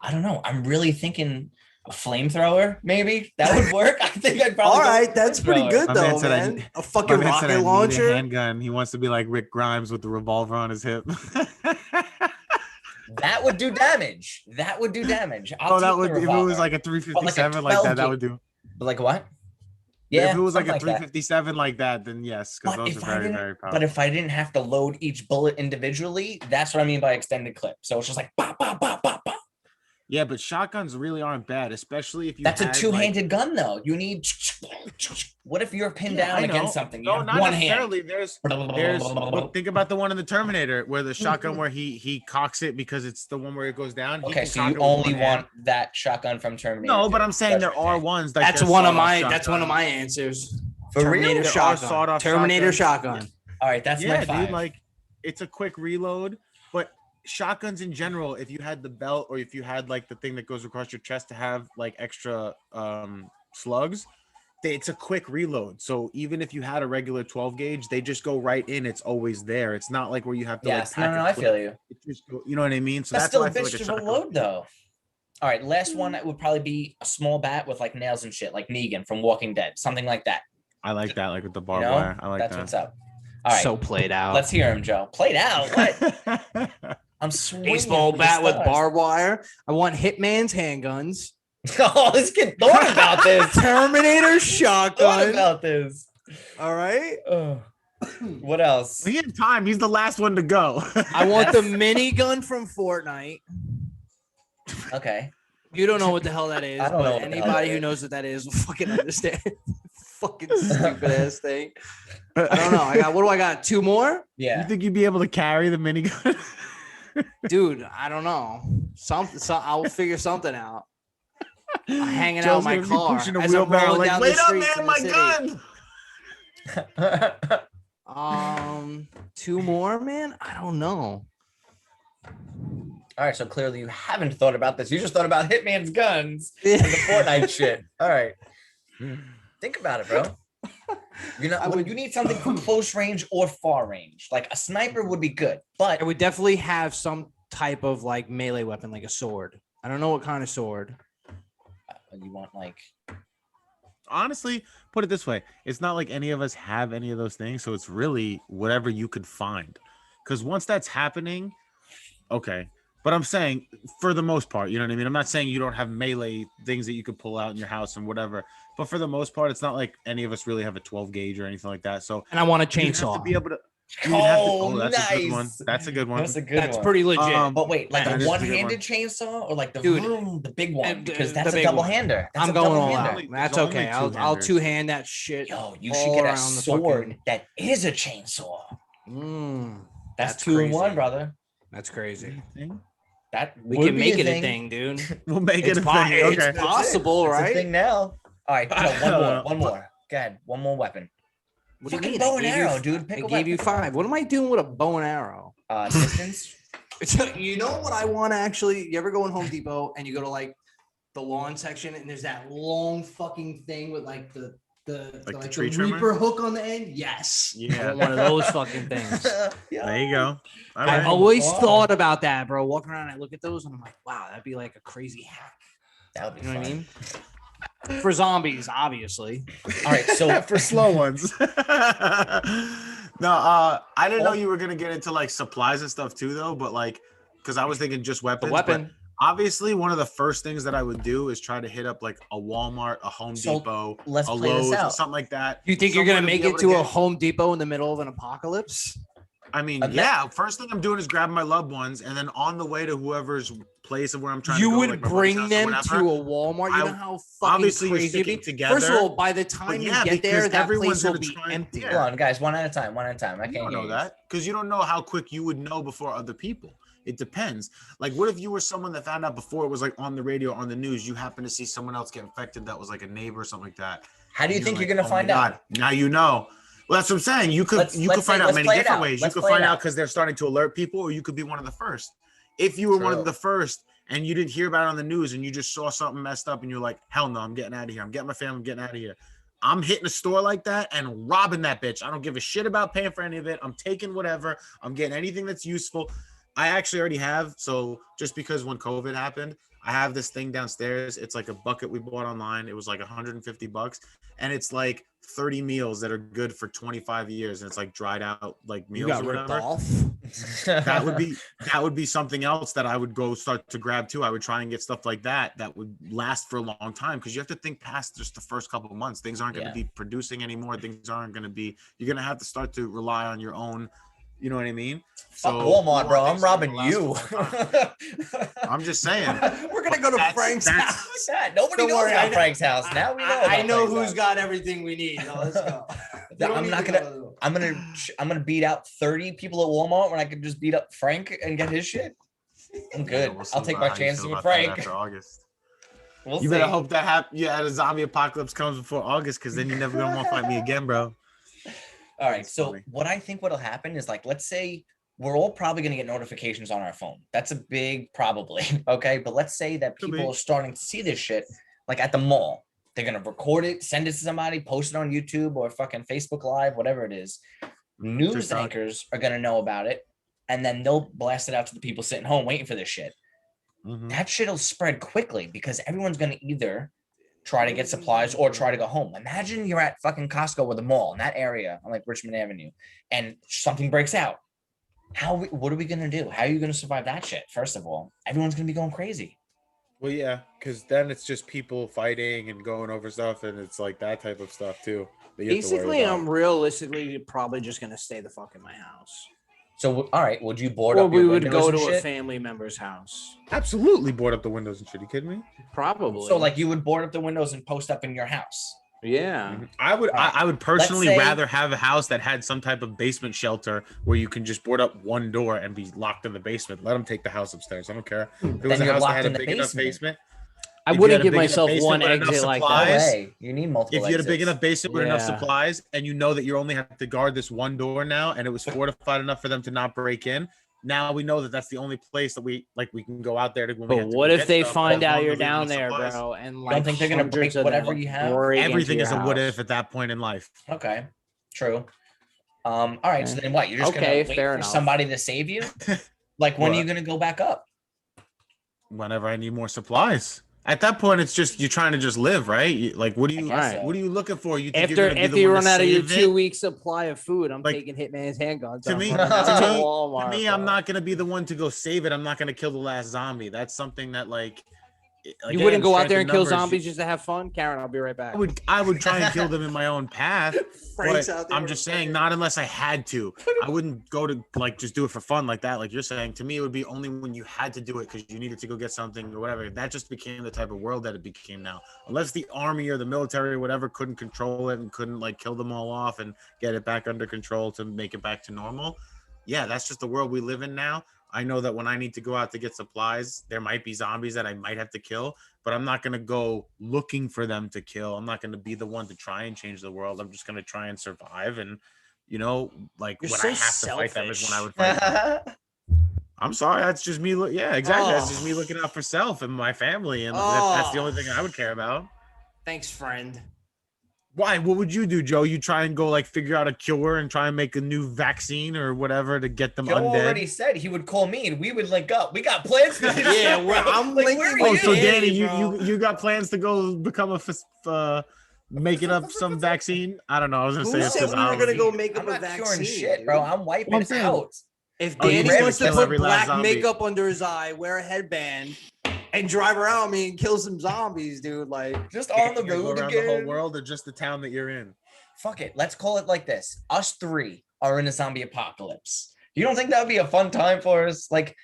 Speaker 2: I don't know. I'm really thinking A flamethrower, maybe that would work. I think I'd probably.
Speaker 3: All
Speaker 2: go
Speaker 3: right,
Speaker 2: with
Speaker 3: that's pretty
Speaker 2: flamethrower.
Speaker 3: good
Speaker 1: My man
Speaker 3: though,
Speaker 1: said I
Speaker 3: man.
Speaker 1: need-
Speaker 3: A
Speaker 1: My
Speaker 3: fucking
Speaker 1: man said I
Speaker 3: rocket
Speaker 1: need a
Speaker 3: launcher.
Speaker 1: handgun. He wants to be like Rick Grimes with the revolver on his hip.
Speaker 2: That would do damage. That would do damage. I'll
Speaker 1: Oh, that
Speaker 2: take
Speaker 1: would
Speaker 2: the
Speaker 1: if it was
Speaker 2: revolver.
Speaker 1: like a 357 like
Speaker 2: 12
Speaker 1: that, that
Speaker 2: gauge.
Speaker 1: would do.
Speaker 2: But like what?
Speaker 1: If
Speaker 2: Yeah,
Speaker 1: it was like a
Speaker 2: something that.
Speaker 1: 357 like that, then yes, because
Speaker 2: But
Speaker 1: those
Speaker 2: if
Speaker 1: are
Speaker 2: I
Speaker 1: very,
Speaker 2: didn't,
Speaker 1: very powerful.
Speaker 2: but if I didn't have to load each bullet individually, that's what I mean by extended clip. So it's just like bah, bah, bah, bah, bah.
Speaker 1: Yeah, but shotguns really aren't bad, especially if you.
Speaker 2: That's a
Speaker 1: had,
Speaker 2: two-handed gun though. You need. What if you're pinned
Speaker 1: Yeah,
Speaker 2: down
Speaker 1: I know.
Speaker 2: against something? You
Speaker 1: No,
Speaker 2: have
Speaker 1: not
Speaker 2: one hand.
Speaker 1: necessarily. There's look, think about the one in the Terminator where the shotgun where he cocks it because it's the one where it goes down. He
Speaker 2: Okay,
Speaker 1: can
Speaker 2: so
Speaker 1: cock
Speaker 2: you
Speaker 1: it with
Speaker 2: only
Speaker 1: one hand.
Speaker 2: want that shotgun from Terminator.
Speaker 1: No,
Speaker 2: 2.
Speaker 1: but I'm saying
Speaker 2: That's
Speaker 1: there
Speaker 2: what you're
Speaker 1: are
Speaker 2: saying.
Speaker 1: ones that
Speaker 3: That's
Speaker 1: they're
Speaker 3: one of
Speaker 1: sawed-off
Speaker 3: my. That's one of
Speaker 1: shotguns.
Speaker 3: my answers.
Speaker 2: For real?
Speaker 3: Terminator
Speaker 1: There are
Speaker 3: shotgun.
Speaker 1: sawed-off
Speaker 3: Terminator
Speaker 1: shotguns.
Speaker 3: shotgun.
Speaker 2: All right, that's
Speaker 1: Yeah,
Speaker 2: my five.
Speaker 1: dude, like it's a quick reload, but shotguns in general, if you had the belt or if you had like the thing that goes across your chest to have like extra slugs, it's a quick reload. So even if you had a regular 12 gauge, they just go right in. It's always there. It's not like where you have to
Speaker 2: Yes,
Speaker 1: like
Speaker 2: no,
Speaker 1: pack a
Speaker 2: I
Speaker 1: clip.
Speaker 2: feel you.
Speaker 1: It just you know what I mean? So
Speaker 2: That's
Speaker 1: that's
Speaker 2: still
Speaker 1: why
Speaker 2: a
Speaker 1: I feel
Speaker 2: bitch
Speaker 1: like a
Speaker 2: to
Speaker 1: shotgun.
Speaker 2: reload though. All right, last one would probably be a small bat with like nails and shit, like Negan from Walking Dead, something like that.
Speaker 1: I like that, like with the
Speaker 2: You
Speaker 1: barbed
Speaker 2: know,
Speaker 1: wire. I like
Speaker 2: that's
Speaker 1: that.
Speaker 2: what's up. All right,
Speaker 4: So played out.
Speaker 2: let's hear him, Joe. Played out. What? I'm swinging
Speaker 3: Baseball
Speaker 2: for the
Speaker 3: bat with
Speaker 2: stars.
Speaker 3: barbed wire. I want Hitman's handguns.
Speaker 2: Oh, this kid thought about this.
Speaker 3: Terminator
Speaker 2: Thought
Speaker 3: shotgun.
Speaker 2: about this.
Speaker 3: All right.
Speaker 2: Ugh. What else?
Speaker 1: He had time. He's the last one to go.
Speaker 3: I want the minigun from Fortnite.
Speaker 2: Okay.
Speaker 3: You don't know what the hell that is,
Speaker 2: I don't know
Speaker 3: but
Speaker 2: what the hell
Speaker 3: anybody
Speaker 2: that
Speaker 3: who
Speaker 2: is.
Speaker 3: knows what that is will fucking understand. Fucking stupid ass thing. I don't know. What do I got? Two more?
Speaker 1: You
Speaker 2: Yeah.
Speaker 1: think you'd be able to carry the minigun?
Speaker 3: Dude, I don't know. I'll figure something out. I'm hanging out in
Speaker 1: Joe's
Speaker 3: my
Speaker 1: gonna be
Speaker 3: car
Speaker 1: pushing a
Speaker 3: as I'm
Speaker 1: wheelbarrow
Speaker 3: rolling
Speaker 1: like,
Speaker 3: down the
Speaker 1: wait up,
Speaker 3: streets
Speaker 1: man,
Speaker 3: in
Speaker 1: my
Speaker 3: the city.
Speaker 1: gun.
Speaker 3: Two more, man. I don't know.
Speaker 2: All right, so clearly you haven't thought about this. You just thought about Hitman's guns and the Fortnite shit. All right. Think about it, bro. You know, you need something from close range or far range. Like a sniper would be good, but
Speaker 3: I would definitely have some type of like melee weapon, like a sword. I don't know what kind of sword.
Speaker 2: you want like
Speaker 1: Honestly, put it this way: it's not like any of us have any of those things, so it's really whatever you could find. Because once that's happening, okay. But I'm saying, for the most part, you know what I mean? I'm not saying you don't have melee things that you could pull out in your house and whatever. But for the most part, it's not like any of us really have a 12 gauge or anything like that. So
Speaker 3: And I want a
Speaker 1: you'd have
Speaker 3: chainsaw.
Speaker 1: to be able to. you'd have to-
Speaker 2: oh,
Speaker 1: that's
Speaker 2: nice.
Speaker 1: a good one. That's a good one.
Speaker 2: That's a good
Speaker 3: That's
Speaker 2: one.
Speaker 3: pretty legit.
Speaker 2: But wait, like
Speaker 1: That
Speaker 2: a
Speaker 1: is a good
Speaker 2: one-handed chainsaw or like the
Speaker 3: Dude,
Speaker 2: the big one?
Speaker 3: and
Speaker 2: Because
Speaker 3: the
Speaker 2: that's a
Speaker 3: big one.
Speaker 2: double-hander. That's
Speaker 3: I'm
Speaker 2: a
Speaker 3: going all
Speaker 2: double-hander.
Speaker 3: out.
Speaker 1: Only-
Speaker 3: That's
Speaker 1: there's only
Speaker 3: okay. I'll
Speaker 1: two-handers.
Speaker 3: two-hand that shit.
Speaker 2: Yo, you
Speaker 3: all
Speaker 2: should get a
Speaker 3: around the
Speaker 2: sword
Speaker 3: fucking-
Speaker 2: that is a chainsaw. That's
Speaker 3: That's
Speaker 2: 2 in 1,
Speaker 3: crazy.
Speaker 2: brother.
Speaker 3: That's crazy.
Speaker 2: That
Speaker 3: We
Speaker 2: would
Speaker 3: can
Speaker 2: be
Speaker 3: make it a thing, dude.
Speaker 1: We'll make
Speaker 3: It's
Speaker 1: it a
Speaker 3: po-
Speaker 1: thing.
Speaker 3: it's
Speaker 1: Okay.
Speaker 3: possible,
Speaker 2: It's a
Speaker 3: right?
Speaker 2: thing now. All right, no, one more. Go ahead, one more weapon.
Speaker 3: What do you
Speaker 2: Fucking
Speaker 3: mean?
Speaker 2: bow
Speaker 3: I
Speaker 2: and
Speaker 3: gave you-
Speaker 2: arrow, dude. Pick
Speaker 3: I
Speaker 2: a
Speaker 3: gave you
Speaker 2: weapon.
Speaker 3: 5. What am I doing with a bow and arrow?
Speaker 2: Distance.
Speaker 3: You know what I want to actually? You ever go in Home Depot and you go to like the lawn section and there's that long fucking thing with like the
Speaker 1: the tree trimmer?
Speaker 3: reaper hook on the end? Yes. I
Speaker 1: Yeah.
Speaker 3: want one of those fucking things.
Speaker 2: Yeah.
Speaker 1: There you go. All
Speaker 3: I've
Speaker 1: right.
Speaker 3: always
Speaker 2: Wow.
Speaker 3: thought about that, bro. Walking around, I look at those and I'm like, wow, that'd be like a crazy hack.
Speaker 2: That would be
Speaker 3: You know what I
Speaker 2: fun.
Speaker 3: mean? For zombies, obviously.
Speaker 2: All right, so
Speaker 1: For slow ones. No, I didn't know you were gonna get into like supplies and stuff too, though. But like, because I was thinking just
Speaker 3: The
Speaker 1: weapons.
Speaker 3: weapon.
Speaker 1: But obviously, one of the first things that I would do is try to hit up like a Walmart, a Home
Speaker 2: So,
Speaker 1: Depot,
Speaker 2: let's
Speaker 1: a
Speaker 2: play this
Speaker 1: Lowe's, or
Speaker 2: out.
Speaker 1: something like that.
Speaker 3: You think you're gonna
Speaker 1: Somewhere to
Speaker 3: make
Speaker 1: be
Speaker 3: it
Speaker 1: able
Speaker 3: to a
Speaker 1: get-
Speaker 3: Home Depot in the middle of an apocalypse?
Speaker 1: I mean,
Speaker 2: Unless-
Speaker 1: yeah. First thing I'm doing is grabbing my loved ones, and then on the way to whoever's place of where I'm trying
Speaker 3: You
Speaker 1: to go,
Speaker 3: would
Speaker 1: like my buddy's
Speaker 3: bring
Speaker 1: house or
Speaker 3: them
Speaker 1: whatever.
Speaker 3: to a Walmart. You
Speaker 1: I-
Speaker 3: know how fucking
Speaker 1: obviously you're
Speaker 3: crazy it'd be?
Speaker 1: sticking
Speaker 3: First of
Speaker 1: together,
Speaker 3: all, by the time
Speaker 1: yeah,
Speaker 3: you get there,
Speaker 1: because
Speaker 3: that
Speaker 1: everyone's
Speaker 3: place will
Speaker 1: gonna
Speaker 3: be
Speaker 1: try-
Speaker 3: empty.
Speaker 1: yeah.
Speaker 2: hold on, guys, one at a time. One at a time. I
Speaker 1: You
Speaker 2: can't
Speaker 1: don't
Speaker 2: hear
Speaker 1: know
Speaker 2: you.
Speaker 1: that because you don't know how quick you would know before other people. It depends. Like, what if you were someone that found out before it was like on the radio, on the news? You happen to see someone else get infected that was like a neighbor or something like that.
Speaker 2: How do you
Speaker 1: And
Speaker 2: think
Speaker 1: like,
Speaker 2: you're gonna
Speaker 1: "Oh my
Speaker 2: find out?
Speaker 1: God, now you know. Well, that's what I'm saying. You could
Speaker 2: Let's
Speaker 1: find
Speaker 2: say-
Speaker 1: out
Speaker 2: let's
Speaker 1: many
Speaker 2: play it
Speaker 1: different
Speaker 2: out.
Speaker 1: ways.
Speaker 2: Let's
Speaker 1: You could
Speaker 2: play it
Speaker 1: find out
Speaker 2: out.
Speaker 1: because they're starting to alert people, or you could be one of the first. If you were one
Speaker 2: True.
Speaker 1: of the first and you didn't hear about it on the news and you just saw something messed up and you're like, hell no, I'm getting out of here. I'm getting my family, I'm getting out of here. I'm hitting a store like that and robbing that bitch. I don't give a shit about paying for any of it. I'm taking whatever. I'm getting anything that's useful. I actually already have. So just because when COVID happened, I have this thing downstairs. It's like a bucket we bought online. It was like $150, and it's like 30 meals that are good for 25 years, and it's like dried out like
Speaker 4: You
Speaker 1: meals
Speaker 4: got
Speaker 1: or
Speaker 4: ripped
Speaker 1: whatever.
Speaker 4: off.
Speaker 1: That would be something else that I would go start to grab too. I would try and get stuff like that would last for a long time, because you have to think past just the first couple of months. Things aren't going to be producing anymore. Things aren't going to be. You're going to have to start to rely on your own. You know what I mean?
Speaker 2: Fuck Walmart, bro. I'm
Speaker 1: things are gonna
Speaker 2: robbing
Speaker 1: last
Speaker 2: you.
Speaker 1: for a long time. I'm just saying.
Speaker 3: We're gonna go to
Speaker 1: That's-
Speaker 3: Frank's
Speaker 1: that's-
Speaker 3: house.
Speaker 2: Nobody
Speaker 3: Don't
Speaker 2: knows
Speaker 3: worry,
Speaker 2: about
Speaker 3: I know-
Speaker 2: Frank's house. Now we know.
Speaker 3: I
Speaker 2: about
Speaker 3: know
Speaker 2: Frank's
Speaker 3: who's
Speaker 2: house.
Speaker 3: got everything we need. So let's go. You don't
Speaker 2: I'm
Speaker 3: need
Speaker 2: not
Speaker 3: to
Speaker 2: gonna-
Speaker 3: go to the-
Speaker 2: I'm gonna beat out 30 people at Walmart when I could just beat up Frank and get his shit. I'm good.
Speaker 1: Yeah, we'll see
Speaker 2: I'll take
Speaker 1: about
Speaker 2: my
Speaker 1: how you
Speaker 2: chances
Speaker 1: feel
Speaker 2: with
Speaker 1: about that
Speaker 2: Frank.
Speaker 1: after August.
Speaker 2: We'll
Speaker 1: You
Speaker 2: see.
Speaker 1: better hope that happens. Yeah, the zombie apocalypse comes before August, because then you're never gonna want to fight me again, bro.
Speaker 2: All right.
Speaker 1: That's
Speaker 2: So
Speaker 1: funny.
Speaker 2: what I think what'll happen is, like, let's say we're all probably going to get notifications on our phone. That's a big probably. Okay. But let's say that
Speaker 1: Could
Speaker 2: people
Speaker 1: be.
Speaker 2: are starting to see this shit, like at the mall. They're going to record it, send it to somebody, post it on YouTube or fucking Facebook Live, whatever it is. News
Speaker 1: TikTok.
Speaker 2: anchors are going to know about it. And then they'll blast it out to the people sitting home waiting for this shit.
Speaker 1: Mhm.
Speaker 2: That shit'll spread quickly because everyone's going to either try to get supplies or try to go home. Imagine you're at fucking Costco or the mall in that area on like Richmond Avenue and something breaks out. What are we going to do? How are you going to survive that shit? First of all, everyone's going to be going crazy.
Speaker 1: Well, yeah, because then it's just people fighting and going over stuff, and it's like that type of stuff too. that you have to worry
Speaker 4: Basically,
Speaker 1: about.
Speaker 4: I'm realistically probably just gonna stay the fuck in my house.
Speaker 2: So, all right, would you board
Speaker 4: Or
Speaker 2: up
Speaker 4: we
Speaker 2: your
Speaker 4: would
Speaker 2: windows
Speaker 4: go
Speaker 2: and
Speaker 4: to a
Speaker 2: shit?
Speaker 4: family member's house.
Speaker 1: Absolutely board up the windows and shit. You kidding me?
Speaker 4: Probably.
Speaker 2: So, like, you would board up the windows and post up in your house.
Speaker 4: yeah.
Speaker 1: I would.
Speaker 2: Alright.
Speaker 1: I would personally
Speaker 2: say-
Speaker 1: rather have a house that had some type of basement shelter where you can just board up one door and be locked in the basement. Let them take the house upstairs. I don't care. If it
Speaker 2: Then
Speaker 1: was a
Speaker 2: you're
Speaker 1: house that
Speaker 2: locked
Speaker 1: had a
Speaker 2: in the
Speaker 1: big enough
Speaker 2: basement.
Speaker 1: basement.
Speaker 4: I
Speaker 1: If you
Speaker 4: wouldn't
Speaker 1: had a
Speaker 4: give
Speaker 1: big enough
Speaker 4: myself
Speaker 1: basement
Speaker 4: one
Speaker 1: with enough
Speaker 4: exit like
Speaker 2: No
Speaker 1: supplies,
Speaker 4: that.
Speaker 2: way. You need multiple
Speaker 1: If you had a big
Speaker 2: exits.
Speaker 1: enough basement with enough
Speaker 4: Yeah.
Speaker 1: supplies, and you know that you only have to guard this one door now, and it was fortified enough for them to not break in. Now we know that that's the only place that we can go out there to. When we
Speaker 4: But
Speaker 1: have to
Speaker 4: what
Speaker 1: go
Speaker 4: if
Speaker 1: get
Speaker 4: they
Speaker 1: stuff,
Speaker 4: find
Speaker 1: as
Speaker 4: out
Speaker 1: long
Speaker 4: you're
Speaker 1: as we have
Speaker 4: down
Speaker 1: enough
Speaker 4: there,
Speaker 1: supplies.
Speaker 4: bro? And
Speaker 2: Don't
Speaker 4: like
Speaker 2: think they're gonna
Speaker 4: hundreds
Speaker 2: break
Speaker 4: of
Speaker 2: whatever
Speaker 4: them
Speaker 2: you have?
Speaker 4: break into
Speaker 1: Everything
Speaker 4: your
Speaker 1: is a what
Speaker 4: house.
Speaker 1: if at that point in life.
Speaker 2: Okay, true. All right. So
Speaker 4: Okay.
Speaker 2: then what? You're just
Speaker 4: Okay,
Speaker 2: gonna wait
Speaker 4: fair
Speaker 2: for
Speaker 4: enough.
Speaker 2: somebody to save you? Like, when are you
Speaker 1: What?
Speaker 2: gonna go back up?
Speaker 1: Whenever I need more supplies. At that point, it's just you're trying to just live, right? Like, what do you?
Speaker 2: guess so.
Speaker 1: What are you looking for? You think
Speaker 4: After
Speaker 1: you're gonna be the
Speaker 4: you
Speaker 1: one to
Speaker 4: run out of your
Speaker 1: save it?
Speaker 4: 2-week supply of food, I'm
Speaker 1: Like,
Speaker 4: taking Hitman's handguns.
Speaker 1: to
Speaker 4: I'm
Speaker 1: me-
Speaker 4: running out
Speaker 2: to
Speaker 4: to
Speaker 2: me-
Speaker 4: Walmart,
Speaker 1: To me, I'm
Speaker 4: bro.
Speaker 1: not gonna be the one to go save it. I'm not gonna kill the last zombie. That's something that
Speaker 4: You
Speaker 1: again,
Speaker 4: wouldn't go out
Speaker 1: strength
Speaker 4: there
Speaker 1: in
Speaker 4: and kill
Speaker 1: numbers,
Speaker 4: zombies just to have fun, Karen. I'll be right back.
Speaker 1: I would try and kill them in my own path.
Speaker 3: Frank's
Speaker 1: But
Speaker 3: out there
Speaker 1: I'm
Speaker 3: with
Speaker 1: just
Speaker 3: a
Speaker 1: saying,
Speaker 3: fucking-
Speaker 1: not unless I had to. I wouldn't go to like just do it for fun like that. Like you're saying, to me, it would be only when you had to do it because you needed to go get something or whatever. That just became the type of world that it became now. Unless the army or the military or whatever couldn't control it and couldn't like kill them all off and get it back under control to make it back to normal. Yeah, that's just the world we live in now. I know that when I need to go out to get supplies, there might be zombies that I might have to kill, but I'm not going to go looking for them to kill. I'm not going to be the one to try and change the world. I'm just going to try and survive. And, like
Speaker 4: You're
Speaker 1: when
Speaker 4: so
Speaker 1: I have to fight them is when I would fight them.
Speaker 2: That's
Speaker 1: I'm sorry. That's just me. Yeah, exactly. That's just me
Speaker 4: Oh.
Speaker 1: looking out for self and my family. And that's the only thing I would care about.
Speaker 4: Thanks, friend.
Speaker 1: Why? What would you do, Joe? You try and go like figure out a cure and try and make a new vaccine or whatever to get them
Speaker 2: Joe
Speaker 1: undead.
Speaker 2: already said he would call me and we would link up. We got plans for this.
Speaker 4: Yeah,
Speaker 2: shit,
Speaker 4: we're-
Speaker 2: bro.
Speaker 4: I'm
Speaker 2: Like,
Speaker 4: linking
Speaker 2: where are
Speaker 4: with
Speaker 1: Oh, so
Speaker 2: you?
Speaker 1: Danny,
Speaker 4: bro.
Speaker 1: you got plans to go become making up some vaccine? I don't know. I was gonna
Speaker 3: Who
Speaker 1: say it's
Speaker 3: said we were gonna go make
Speaker 2: I'm
Speaker 3: up a
Speaker 2: not
Speaker 3: vaccine?
Speaker 2: curing shit,
Speaker 3: dude?
Speaker 2: bro. I'm wiping
Speaker 1: I'm
Speaker 2: it
Speaker 1: saying-
Speaker 2: out.
Speaker 3: If
Speaker 1: Oh, you
Speaker 3: Danny
Speaker 1: ready
Speaker 3: wants
Speaker 1: to
Speaker 3: to
Speaker 1: kill
Speaker 3: put
Speaker 1: every last
Speaker 3: black
Speaker 1: zombie.
Speaker 3: makeup under his eye, wear a headband, and drive around me and kill some zombies, dude, like
Speaker 2: Just on the
Speaker 1: You're gonna go
Speaker 2: road
Speaker 1: around
Speaker 2: again.
Speaker 1: the whole world or just the town that you're in?
Speaker 2: Fuck it. Let's call it like this. Us three are in a zombie apocalypse. You don't think that would be a fun time for us? Like,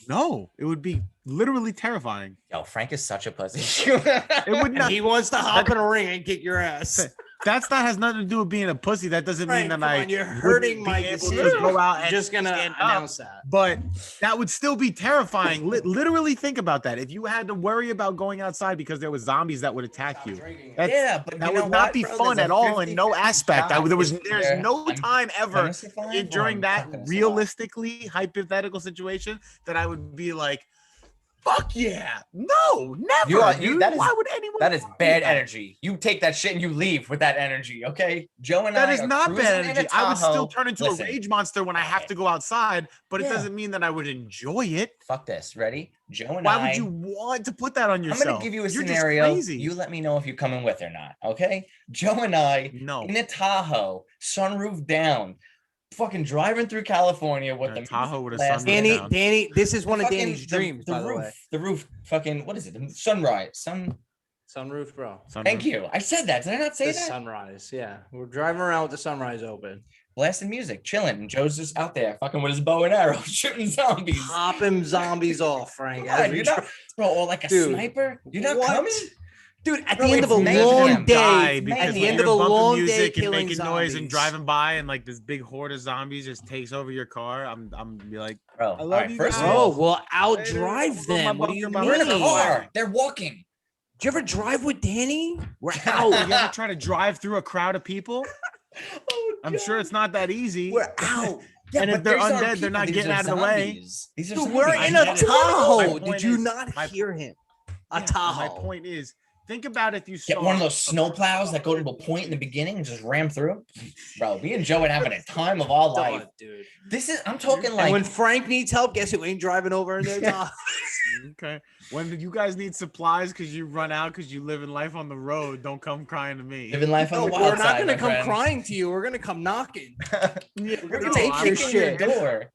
Speaker 1: No, it would be literally terrifying.
Speaker 2: yo, Frank is such a pussy.
Speaker 1: It would not.
Speaker 4: He wants to hop in a ring and kick your ass.
Speaker 1: That has nothing to do with being a pussy. That doesn't mean
Speaker 3: Frank,
Speaker 1: that
Speaker 3: come
Speaker 1: I
Speaker 3: on, you're
Speaker 1: wouldn't
Speaker 3: hurting
Speaker 1: be
Speaker 3: my
Speaker 1: able to
Speaker 3: decision.
Speaker 1: go out
Speaker 4: I'm
Speaker 1: and
Speaker 4: just gonna
Speaker 1: stand up.
Speaker 4: announce that.
Speaker 1: But that would still be terrifying. Literally think about that. If you had to worry about going outside because there was zombies that would attack you, that's-
Speaker 2: Yeah, but
Speaker 1: that
Speaker 2: you know
Speaker 1: would not
Speaker 2: what,
Speaker 1: be
Speaker 2: bro?
Speaker 1: fun
Speaker 2: There's
Speaker 1: at
Speaker 2: a
Speaker 1: all in no
Speaker 2: 50-50
Speaker 1: aspect.
Speaker 2: shot
Speaker 1: There's
Speaker 2: there.
Speaker 1: no
Speaker 2: I'm
Speaker 1: time ever
Speaker 2: gonna survive or
Speaker 1: during
Speaker 2: I'm
Speaker 1: that
Speaker 2: not gonna survive.
Speaker 1: realistically hypothetical situation that I would be like, Fuck yeah. No, never.
Speaker 2: You are-
Speaker 1: dude.
Speaker 2: that is-
Speaker 1: Why would anyone?
Speaker 2: That is
Speaker 1: do
Speaker 2: bad
Speaker 1: that?
Speaker 2: energy. You take that shit and you leave with that energy, okay? Joe and
Speaker 1: That
Speaker 2: I
Speaker 1: is
Speaker 2: are
Speaker 1: not
Speaker 2: cruising
Speaker 1: bad
Speaker 2: in a
Speaker 1: energy. I would still
Speaker 2: Tahoe.
Speaker 1: turn into
Speaker 2: Listen.
Speaker 1: a rage monster when I have
Speaker 2: Okay.
Speaker 1: to go outside, but it
Speaker 2: Yeah.
Speaker 1: doesn't mean that I would enjoy it.
Speaker 2: Fuck this. Ready? Joe and
Speaker 1: Why
Speaker 2: I.
Speaker 1: would you want to put that on
Speaker 2: I'm
Speaker 1: yourself?
Speaker 2: gonna give you a
Speaker 1: You're just
Speaker 2: scenario.
Speaker 1: crazy.
Speaker 2: You let me know if you're coming with or not, okay? Joe and I
Speaker 1: No.
Speaker 2: in a Tahoe, sunroof down, fucking driving through California with
Speaker 1: A
Speaker 2: the music
Speaker 1: Tahoe with a
Speaker 2: blasting.
Speaker 4: Danny,
Speaker 1: down.
Speaker 4: Danny, this is one of
Speaker 2: Fucking-
Speaker 4: Danny's dreams, by the
Speaker 2: roof,
Speaker 4: way.
Speaker 2: The roof, fucking, what is it? The sunrise.
Speaker 4: Sunroof, bro.
Speaker 2: Thank you. I said that. Did I not say
Speaker 4: The
Speaker 2: that?
Speaker 4: sunrise. Yeah, we're driving around with the sunrise open,
Speaker 2: Blasting music, chilling, and Joe's just out there fucking with his bow and arrow, shooting zombies.
Speaker 4: popping zombies off, Frank.
Speaker 2: God,
Speaker 4: as we
Speaker 2: you're not, bro, or like a
Speaker 4: Dude,
Speaker 2: sniper. You're not
Speaker 4: what?
Speaker 2: coming?
Speaker 4: Dude, at
Speaker 2: Bro,
Speaker 4: the end of a
Speaker 2: it's mayhem.
Speaker 4: long
Speaker 1: Die
Speaker 4: day,
Speaker 1: because
Speaker 4: at the
Speaker 1: when
Speaker 4: end of a
Speaker 1: you're bumping
Speaker 4: long day,
Speaker 1: music and
Speaker 4: killing
Speaker 1: making noise and
Speaker 4: zombies.
Speaker 1: driving by and like this big horde of zombies just takes over your car, I'm be like,
Speaker 2: Bro,
Speaker 1: I
Speaker 2: all
Speaker 1: love
Speaker 2: right,
Speaker 1: you
Speaker 2: first of
Speaker 1: guys.
Speaker 4: Oh,
Speaker 2: all,
Speaker 4: well,
Speaker 1: Later.
Speaker 4: outdrive
Speaker 1: I'm on my
Speaker 4: them. What do you
Speaker 1: bunker
Speaker 4: mean?
Speaker 2: we're in a
Speaker 1: Really?
Speaker 2: car. They're walking.
Speaker 4: Did you ever drive with Danny? We're
Speaker 1: oh,
Speaker 4: out.
Speaker 1: you ever try to drive through a crowd of people?
Speaker 2: Oh,
Speaker 1: I'm sure it's not that easy.
Speaker 4: We're out.
Speaker 2: Yeah,
Speaker 1: And if
Speaker 2: but
Speaker 1: they're
Speaker 2: these aren't
Speaker 1: undead, they're
Speaker 2: people,
Speaker 1: not
Speaker 2: these
Speaker 1: getting
Speaker 2: are
Speaker 1: out of the way.
Speaker 2: zombies. These are
Speaker 4: Dude,
Speaker 2: zombies.
Speaker 4: we're
Speaker 1: I
Speaker 4: in a
Speaker 1: get it. My
Speaker 4: Tahoe.
Speaker 1: point
Speaker 4: Did you
Speaker 1: is-
Speaker 4: not
Speaker 1: my-
Speaker 4: hear him? A
Speaker 1: Yeah,
Speaker 4: Tahoe.
Speaker 1: My point is, think about if you
Speaker 2: Get
Speaker 1: saw
Speaker 2: one of those
Speaker 1: a
Speaker 2: snow
Speaker 1: car-
Speaker 2: plows that go to a point in the beginning and just ram through. Bro, me and Joe would having a time of our life.
Speaker 4: Dog, dude.
Speaker 2: This is, I'm talking
Speaker 4: And
Speaker 2: like,
Speaker 4: when Frank needs help, guess who ain't driving over in their Tahoe?
Speaker 1: Okay. When you guys need supplies because you run out because you live in life on the road, don't come crying to me.
Speaker 2: living life on
Speaker 4: No,
Speaker 2: the
Speaker 4: we're
Speaker 2: wild
Speaker 4: not
Speaker 2: side,
Speaker 4: gonna
Speaker 2: my
Speaker 4: come
Speaker 2: friend.
Speaker 4: crying to you. We're gonna come knocking.
Speaker 1: Yeah,
Speaker 4: We're gonna
Speaker 1: no,
Speaker 4: take
Speaker 1: I'm
Speaker 4: your
Speaker 2: Kicking
Speaker 4: shit.
Speaker 2: your door.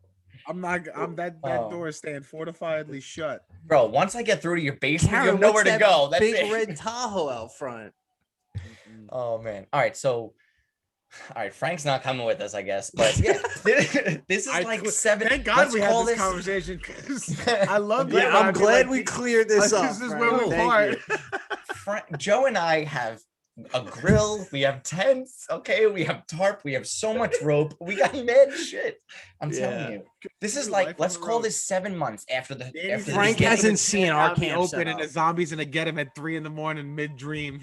Speaker 1: I'm not. That
Speaker 2: Oh.
Speaker 1: door is staying fortifiedly shut.
Speaker 2: Bro, once I get through to your basement, you
Speaker 4: Karen,
Speaker 2: have nowhere
Speaker 4: what's
Speaker 2: to
Speaker 4: that
Speaker 2: go. That's
Speaker 4: big
Speaker 2: it.
Speaker 4: red Tahoe out front.
Speaker 2: Oh man. All right, so all right, Frank's not coming with us, I guess. But yeah, this is like 7.
Speaker 1: Thank God
Speaker 2: let's
Speaker 1: we
Speaker 2: call
Speaker 1: had this conversation because I love.
Speaker 2: Yeah,
Speaker 1: you.
Speaker 4: I'm
Speaker 1: I'd be
Speaker 4: glad
Speaker 1: like,
Speaker 4: we cleared this up.
Speaker 1: This is
Speaker 4: Frank.
Speaker 1: where we
Speaker 4: Thank
Speaker 1: part.
Speaker 4: you.
Speaker 2: Joe and I have a grill, we have tents, okay, we have tarp, we have so much rope, we got mad shit. I'm
Speaker 4: Yeah.
Speaker 2: telling you, this is
Speaker 1: Your
Speaker 2: like,
Speaker 1: life on
Speaker 2: let's
Speaker 1: the
Speaker 2: call
Speaker 1: road.
Speaker 2: this 7 months after the
Speaker 1: Danny's
Speaker 2: after the
Speaker 4: Frank
Speaker 2: beginning.
Speaker 4: hasn't seen our
Speaker 1: out in the
Speaker 4: camp
Speaker 1: open, and the
Speaker 4: setup.
Speaker 1: zombies gonna get him at 3 a.m. mid dream.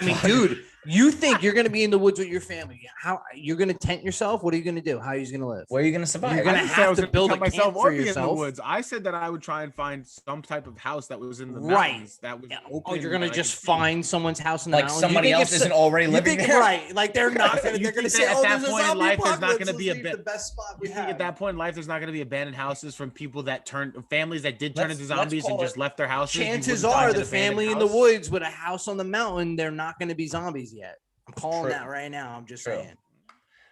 Speaker 4: I mean, dude, you think you're gonna be in the woods with your family? How you're gonna tent yourself? What are you gonna do? How are you gonna live?
Speaker 2: Where are you gonna survive?
Speaker 4: You're gonna
Speaker 1: I didn't say I
Speaker 4: have
Speaker 1: was
Speaker 4: to
Speaker 1: gonna
Speaker 4: build
Speaker 1: cut
Speaker 4: a
Speaker 1: myself
Speaker 4: camp
Speaker 1: or
Speaker 4: for
Speaker 1: be in the
Speaker 4: yourself.
Speaker 1: woods. I said that I would try and find some type of house that was in the
Speaker 4: Right.
Speaker 1: mountains that was
Speaker 4: Yeah.
Speaker 1: open.
Speaker 4: Oh, you're gonna
Speaker 1: that I
Speaker 4: just
Speaker 1: could see.
Speaker 4: find someone's house in the
Speaker 2: Like
Speaker 4: mountains? You
Speaker 2: somebody
Speaker 4: think
Speaker 2: else
Speaker 4: if
Speaker 2: isn't already
Speaker 4: you
Speaker 2: living
Speaker 4: think
Speaker 2: there.
Speaker 4: right? Like they're not gonna.
Speaker 1: You
Speaker 4: They're gonna
Speaker 1: think
Speaker 4: say,
Speaker 1: that
Speaker 4: "Oh,
Speaker 1: at that
Speaker 4: there's a
Speaker 1: point in
Speaker 4: zombie
Speaker 1: life, there's not
Speaker 4: apocalypse.
Speaker 1: gonna be
Speaker 4: Let's
Speaker 1: a
Speaker 4: leave
Speaker 1: bit-
Speaker 4: the best spot we
Speaker 1: You think
Speaker 4: have."
Speaker 1: at that point in life, there's not going to be abandoned houses from people that turned families that did turn
Speaker 2: Let's-
Speaker 1: into
Speaker 2: let's
Speaker 1: zombies and
Speaker 2: call
Speaker 1: just
Speaker 2: it-
Speaker 1: left their houses. You
Speaker 4: Chances
Speaker 1: wouldn't find
Speaker 4: are
Speaker 1: an
Speaker 4: the
Speaker 1: abandoned
Speaker 4: family in the
Speaker 1: house.
Speaker 4: woods with a house on the mountain, they're not gonna be zombies yet. I'm calling
Speaker 2: True.
Speaker 4: that right now. I'm just
Speaker 2: True.
Speaker 4: saying.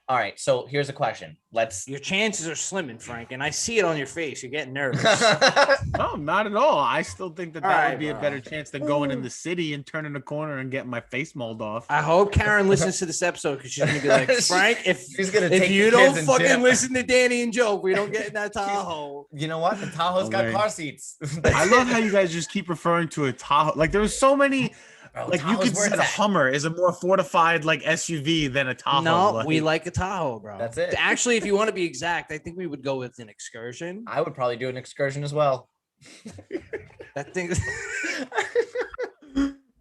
Speaker 2: All right, so here's a question. Let's
Speaker 4: Your chances are slimming, Frank, and I see it on your face. You're getting nervous.
Speaker 1: No, not at all. I still think that
Speaker 4: All
Speaker 1: that
Speaker 4: right,
Speaker 1: would be a
Speaker 4: bro.
Speaker 1: better chance than going in the city and turning a corner and getting my face mauled off.
Speaker 4: I hope Karen listens to this episode because she's gonna be like, Frank, if
Speaker 2: He's gonna
Speaker 4: if
Speaker 2: take
Speaker 4: you
Speaker 2: the
Speaker 4: don't
Speaker 2: kids and
Speaker 4: fucking
Speaker 2: dip.
Speaker 4: listen to Danny and Joe, we don't get in that Tahoe.
Speaker 2: You know what? The Tahoe's got
Speaker 1: Okay.
Speaker 2: car seats.
Speaker 1: I love how you guys just keep referring to a Tahoe. Like there's so many.
Speaker 2: Bro,
Speaker 1: Like you
Speaker 2: Tahoe's
Speaker 1: could
Speaker 2: where
Speaker 1: say
Speaker 2: it's
Speaker 1: a
Speaker 2: at.
Speaker 1: Hummer is a more fortified like SUV than a Tahoe.
Speaker 4: No, we like a Tahoe, bro.
Speaker 2: That's it.
Speaker 4: Actually, if you want to be exact, I think we would go with an excursion.
Speaker 2: I would probably do an excursion as well.
Speaker 4: That thing.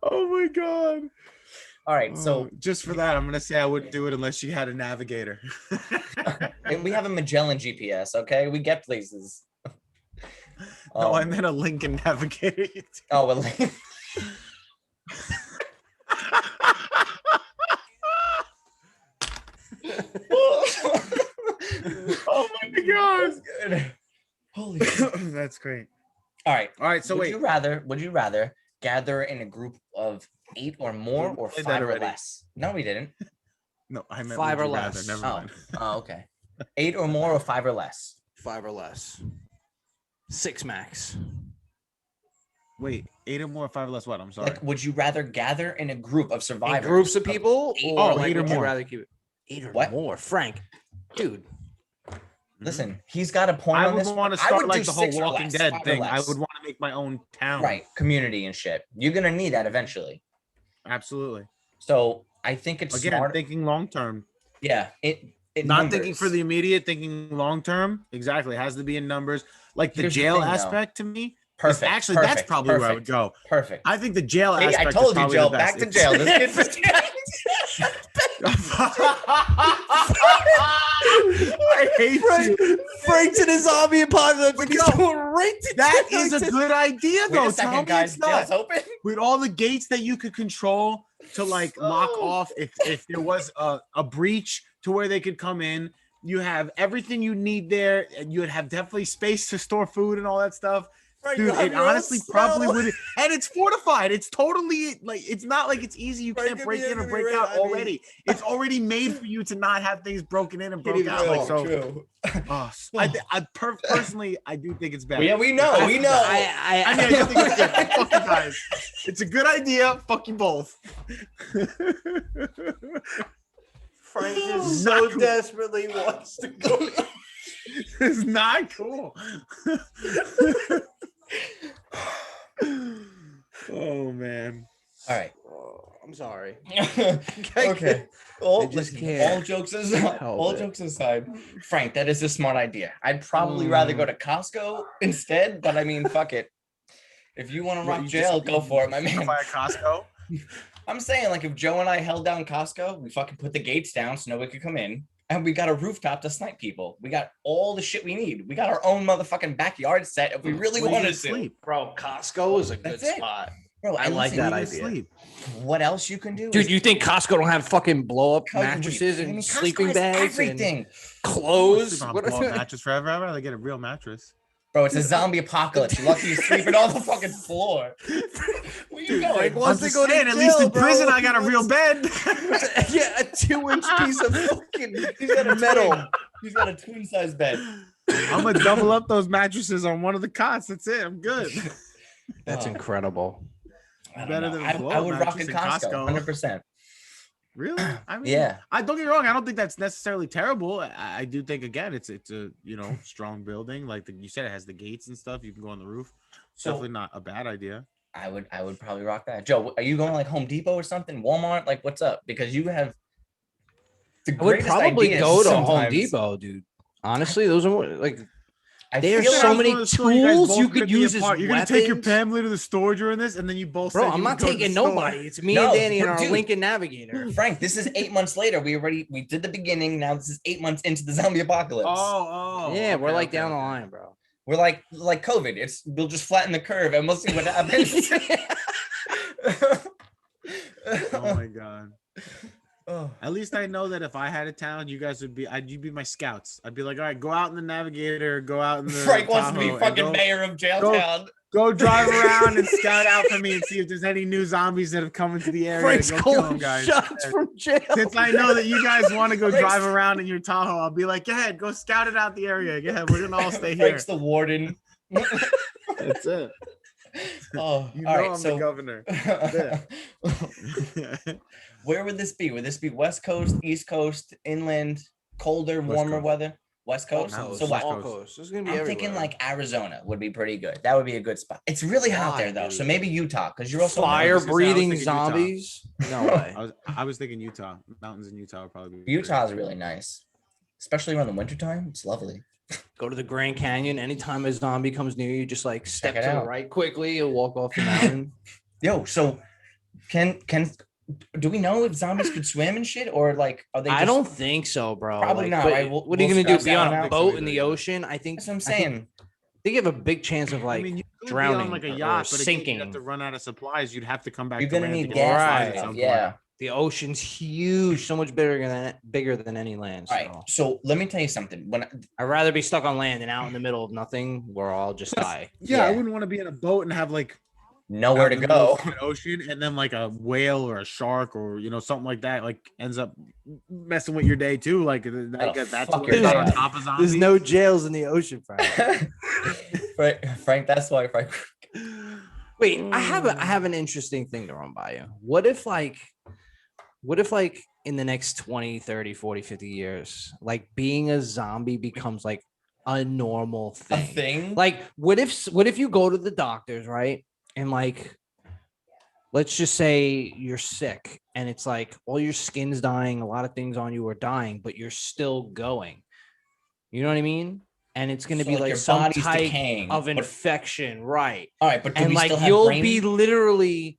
Speaker 1: Oh my god.
Speaker 2: All right, so
Speaker 1: just for that, I'm gonna say I wouldn't do it unless you had a navigator.
Speaker 2: and we have a Magellan GPS, okay? We get places.
Speaker 1: No, I meant a Lincoln navigator.
Speaker 2: Oh, well.
Speaker 1: Oh my god.
Speaker 2: Good. Holy shit.
Speaker 1: That's great.
Speaker 2: All right.
Speaker 1: All right, so
Speaker 2: would
Speaker 1: wait.
Speaker 2: you rather gather in a group of 8 or more
Speaker 1: We
Speaker 2: or
Speaker 1: played that
Speaker 2: 5 or
Speaker 1: already.
Speaker 2: less? No, we didn't.
Speaker 1: No, I meant
Speaker 4: 5
Speaker 1: would
Speaker 4: or
Speaker 1: you rather,
Speaker 4: less.
Speaker 1: Never
Speaker 2: Oh.
Speaker 1: mind.
Speaker 2: Oh, okay. 8 or more or 5 or less?
Speaker 4: 5 or less. 6 max.
Speaker 1: Wait, 8 or more, 5 or less. What? I'm sorry.
Speaker 2: Like, would you rather gather in a group of
Speaker 4: In
Speaker 2: survivors?
Speaker 4: groups of people,
Speaker 2: eight-
Speaker 4: or
Speaker 1: oh,
Speaker 4: like,
Speaker 1: 8 or
Speaker 4: would you
Speaker 1: more.
Speaker 4: rather keep it 8 or
Speaker 2: What?
Speaker 4: more? Frank, dude.
Speaker 2: Listen, he's got a point
Speaker 1: I
Speaker 2: on
Speaker 1: would
Speaker 2: this.
Speaker 1: want to
Speaker 2: I
Speaker 1: start
Speaker 2: would
Speaker 1: like
Speaker 2: do
Speaker 1: the whole
Speaker 2: 6 or
Speaker 1: Walking
Speaker 2: less,
Speaker 1: Dead
Speaker 2: 5 or
Speaker 1: thing. I
Speaker 2: less.
Speaker 1: would want to make my own town.
Speaker 2: Right, community and shit. You're gonna need that eventually.
Speaker 1: Absolutely.
Speaker 2: So I think it's
Speaker 1: Again,
Speaker 2: smart.
Speaker 1: thinking long term.
Speaker 2: Yeah, it
Speaker 1: Not thinking for
Speaker 2: numbers.
Speaker 1: the immediate, thinking long term. Exactly. It has to be in numbers. Like the
Speaker 2: Here's the
Speaker 1: jail
Speaker 2: thing, though.
Speaker 1: aspect to me. is
Speaker 2: perfect.
Speaker 1: Actually, that's
Speaker 2: perfect,
Speaker 1: probably where I would
Speaker 2: perfect,
Speaker 1: go.
Speaker 2: Perfect.
Speaker 1: I think the jail
Speaker 2: Hey,
Speaker 1: aspect
Speaker 2: I
Speaker 1: is
Speaker 2: told you,
Speaker 1: probably
Speaker 2: Joe.
Speaker 1: the
Speaker 2: Back
Speaker 1: best.
Speaker 2: to jail. This kid's
Speaker 1: I hate you.
Speaker 4: Frank's in a zombie apocalypse and he's going right to
Speaker 1: That
Speaker 4: jail.
Speaker 1: is a good idea,
Speaker 2: Wait
Speaker 1: though.
Speaker 2: a second,
Speaker 1: Tell me
Speaker 2: guys.
Speaker 1: it's not.
Speaker 2: Jail's open.
Speaker 1: With all the gates that you could control to like lock off if there was a breach to where they could come in. You have everything you need there, and you would have definitely space to store food and all that stuff.
Speaker 3: Frank,
Speaker 1: Dude,
Speaker 3: you have
Speaker 1: it
Speaker 3: your own
Speaker 1: honestly probably
Speaker 3: cell.
Speaker 1: would, and it's fortified. It's totally like it's not like it's easy. You
Speaker 3: Frank,
Speaker 1: can't
Speaker 3: give
Speaker 1: break
Speaker 3: me
Speaker 1: in or
Speaker 3: every
Speaker 1: break
Speaker 3: rate.
Speaker 1: out
Speaker 3: I mean-
Speaker 1: already. It's already made for you to not have things broken in and broken
Speaker 3: even
Speaker 1: out. Like so,
Speaker 2: True.
Speaker 1: personally, I do think it's better.
Speaker 2: Yeah, we know. We know.
Speaker 1: I mean, I do think it's good. Fuck you guys. It's a good idea. Fuck you both.
Speaker 3: Frank is so
Speaker 1: Not cool.
Speaker 3: desperately wants to go.
Speaker 1: It's not cool. Oh man.
Speaker 2: All right.
Speaker 4: Oh, I'm sorry.
Speaker 2: Okay. All,
Speaker 4: I just
Speaker 2: listen,
Speaker 4: can't
Speaker 2: all jokes aside,
Speaker 4: help
Speaker 2: all
Speaker 4: it.
Speaker 2: jokes aside, Frank, that is a smart idea. I'd probably rather go to Costco instead, but I mean, fuck it. If you want to rock jail, go for it, my man.
Speaker 1: By a Costco.
Speaker 2: I'm saying, like, if Joe and I held down Costco, we fucking put the gates down so nobody could come in, and we got a rooftop to snipe people. We got all the shit we need. We got our own motherfucking backyard set if we really
Speaker 1: Where you
Speaker 2: wanted
Speaker 1: gonna
Speaker 2: to.
Speaker 1: sleep?
Speaker 4: Bro, Costco is a good
Speaker 2: That's it.
Speaker 4: spot.
Speaker 2: Bro,
Speaker 4: I
Speaker 2: and
Speaker 4: like
Speaker 2: listen,
Speaker 4: that
Speaker 1: Where you
Speaker 4: idea.
Speaker 1: sleep?
Speaker 2: What else you can do?
Speaker 4: Dude,
Speaker 2: is-
Speaker 4: you think Costco don't have fucking blow up
Speaker 2: Costco-
Speaker 4: mattresses
Speaker 2: I mean,
Speaker 4: and
Speaker 2: Costco
Speaker 4: sleeping
Speaker 2: has
Speaker 4: bags
Speaker 2: everything.
Speaker 4: and clothes?
Speaker 1: Sleep on
Speaker 4: What
Speaker 1: a blow-up
Speaker 4: are
Speaker 1: mattress forever. I'd rather get a real mattress.
Speaker 2: Bro, it's a zombie apocalypse. You're lucky you're sleeping on the fucking floor. Where you going?
Speaker 4: Frank
Speaker 1: I'm
Speaker 4: wants to
Speaker 1: just
Speaker 4: go to
Speaker 1: saying, at least
Speaker 4: jail,
Speaker 1: in prison,
Speaker 4: bro.
Speaker 1: I got a
Speaker 4: He
Speaker 1: real
Speaker 4: wants-
Speaker 1: bed.
Speaker 4: Yeah, a 2-inch piece of fucking
Speaker 2: He's got a
Speaker 4: metal.
Speaker 2: twin. He's got a twin size bed.
Speaker 1: I'm gonna double up those mattresses on one of the cots. That's it. I'm good.
Speaker 4: That's
Speaker 2: Oh.
Speaker 4: incredible.
Speaker 2: I don't
Speaker 1: Better
Speaker 2: know.
Speaker 1: than
Speaker 2: I,
Speaker 1: blow-up
Speaker 2: I would rock
Speaker 1: mattress
Speaker 2: in
Speaker 1: in
Speaker 2: Costco,
Speaker 1: Costco.
Speaker 2: 100%.
Speaker 1: Really? I mean,
Speaker 2: Yeah.
Speaker 1: I don't get me wrong. I don't think that's necessarily terrible. I do think again, it's a strong building. Like you said, it has the gates and stuff. You can go on the roof. It's
Speaker 2: So-
Speaker 1: definitely not a bad idea.
Speaker 2: I would probably rock that. Joe, are you going like Home Depot or something? Walmart? Like, what's up? Because you have the
Speaker 4: I would
Speaker 2: greatest
Speaker 4: probably
Speaker 2: ideas
Speaker 4: go to Home
Speaker 2: sometimes.
Speaker 4: Depot, dude. Honestly, those are like
Speaker 2: I
Speaker 4: There's
Speaker 2: feel
Speaker 4: so
Speaker 2: like-
Speaker 4: many
Speaker 1: Going to the store, you guys
Speaker 4: tools
Speaker 1: both
Speaker 4: you
Speaker 1: gonna
Speaker 4: could
Speaker 1: be
Speaker 4: use as
Speaker 1: apart. You're gonna take your
Speaker 4: weapons.
Speaker 1: family to the store during this, and then you both.
Speaker 4: bro,
Speaker 1: said
Speaker 4: I'm
Speaker 1: you
Speaker 4: not
Speaker 1: would go to the
Speaker 4: taking
Speaker 1: store.
Speaker 4: nobody. It's me
Speaker 2: No,
Speaker 4: and Danny and
Speaker 2: but
Speaker 4: our
Speaker 2: dude-
Speaker 4: Lincoln Navigator.
Speaker 2: Frank, this is 8 months later. We did the beginning. Now this is 8 months into the zombie apocalypse.
Speaker 1: Oh,
Speaker 4: Yeah, we're
Speaker 1: okay,
Speaker 4: like
Speaker 1: okay,
Speaker 4: down the
Speaker 1: okay.
Speaker 4: line, bro.
Speaker 2: We're like COVID. We'll just flatten the curve and we'll see what happens.
Speaker 1: Oh my god.
Speaker 2: Oh.
Speaker 1: At least I know that if I had a town, you guys would be. You'd be my scouts. I'd be like, all right, go out in the Navigator, go out in the.
Speaker 2: Frank wants to be
Speaker 1: Tahoe, and
Speaker 2: fucking
Speaker 1: go-
Speaker 2: mayor of Jailtown.
Speaker 1: Go drive around and scout out for me and see if there's any new zombies that have come into the area.
Speaker 4: Frank's
Speaker 1: Go kill them,
Speaker 4: calling
Speaker 1: guys.
Speaker 4: shots from jail.
Speaker 1: Since I know that you guys want to go
Speaker 2: Frank's-
Speaker 1: drive around in your Tahoe, I'll be like, go ahead, go scout it out the area. Go ahead, we're gonna all stay here.
Speaker 2: Frank's the warden.
Speaker 1: That's it.
Speaker 2: Oh,
Speaker 1: You
Speaker 2: all
Speaker 1: know
Speaker 2: right.
Speaker 1: I'm
Speaker 2: So,
Speaker 1: the governor.
Speaker 2: where would this be? Would this be West Coast, East Coast, inland, colder,
Speaker 1: West
Speaker 2: warmer
Speaker 1: Coast.
Speaker 2: weather? West Coast.
Speaker 1: Coast.
Speaker 2: So what?
Speaker 1: West
Speaker 4: All
Speaker 1: Coast.
Speaker 4: coast. This is gonna be
Speaker 2: I'm
Speaker 4: everywhere.
Speaker 2: thinking like Arizona would be pretty good. That would be a good spot. It's really hot
Speaker 4: Why,
Speaker 2: there though, so
Speaker 4: dude?
Speaker 2: maybe Utah because you're also
Speaker 4: fire
Speaker 1: was gonna say, I was
Speaker 4: breathing
Speaker 1: thinking Utah.
Speaker 4: zombies. No way.
Speaker 1: I was thinking Utah. Mountains in Utah would probably be
Speaker 2: Utah's really nice, especially around the wintertime. It's lovely.
Speaker 4: Go to the Grand Canyon. Anytime a zombie comes near you, just like step
Speaker 2: it
Speaker 4: to the
Speaker 2: out.
Speaker 4: right quickly and walk off the mountain.
Speaker 2: Yo, so can do we know if zombies could swim and shit, or like are they?
Speaker 4: I
Speaker 2: just-
Speaker 4: don't think so, bro.
Speaker 2: Probably
Speaker 4: Like,
Speaker 2: not,
Speaker 4: but
Speaker 2: right?
Speaker 4: What are you
Speaker 2: We'll
Speaker 4: gonna do?
Speaker 2: scratch
Speaker 4: Be
Speaker 2: that
Speaker 4: on
Speaker 2: one
Speaker 4: a
Speaker 2: out.
Speaker 4: boat in the ocean? I think
Speaker 2: That's what I'm
Speaker 4: I think
Speaker 2: saying.
Speaker 4: they have a big chance of like
Speaker 1: I mean, you could
Speaker 4: drowning
Speaker 1: be on like a
Speaker 4: or
Speaker 1: yacht, but again,
Speaker 4: sinking.
Speaker 1: you'd have to run out of supplies. You'd have to come back.
Speaker 2: You're
Speaker 1: to
Speaker 2: gonna
Speaker 1: land to
Speaker 2: need
Speaker 1: get
Speaker 2: gas.
Speaker 1: supplies
Speaker 2: and
Speaker 1: at
Speaker 2: stuff,
Speaker 1: some
Speaker 2: yeah.
Speaker 1: point.
Speaker 4: the ocean's huge, so much bigger than any land.
Speaker 2: All right.
Speaker 4: So
Speaker 2: So let me tell you something. When
Speaker 4: I'd rather be stuck on land than out in the middle of nothing where I'll just die.
Speaker 1: Yeah, I
Speaker 2: Yeah.
Speaker 1: wouldn't want to be in a boat and have like
Speaker 2: nowhere
Speaker 1: out
Speaker 2: to
Speaker 1: in the middle
Speaker 2: go.
Speaker 1: of the ocean, and then like a whale or a shark or something like that like ends up messing with your day too. Like
Speaker 2: That'll
Speaker 1: that's
Speaker 2: fuck
Speaker 1: what
Speaker 2: your
Speaker 1: it's
Speaker 2: day
Speaker 1: on
Speaker 2: up.
Speaker 1: top of zombies.
Speaker 4: There's no jails in the ocean, Frank.
Speaker 2: Frank, that's why Frank.
Speaker 4: Wait, I have an interesting thing to run by you. What if like in the next 20, 30, 40, 50 years, like being a zombie becomes like a normal
Speaker 2: A
Speaker 4: thing?
Speaker 2: thing.
Speaker 4: Like what if you go to the doctors, right? And like let's just say you're sick and it's like all your skin's dying, a lot of things on you are dying, but you're still going. You know what I mean? And it's going to
Speaker 2: So,
Speaker 4: be like
Speaker 2: your
Speaker 4: some
Speaker 2: body's
Speaker 4: type
Speaker 2: decaying,
Speaker 4: of
Speaker 2: but-
Speaker 4: infection, right?
Speaker 2: All right, but do
Speaker 4: And
Speaker 2: we
Speaker 4: like
Speaker 2: still have
Speaker 4: you'll
Speaker 2: brain?
Speaker 4: be literally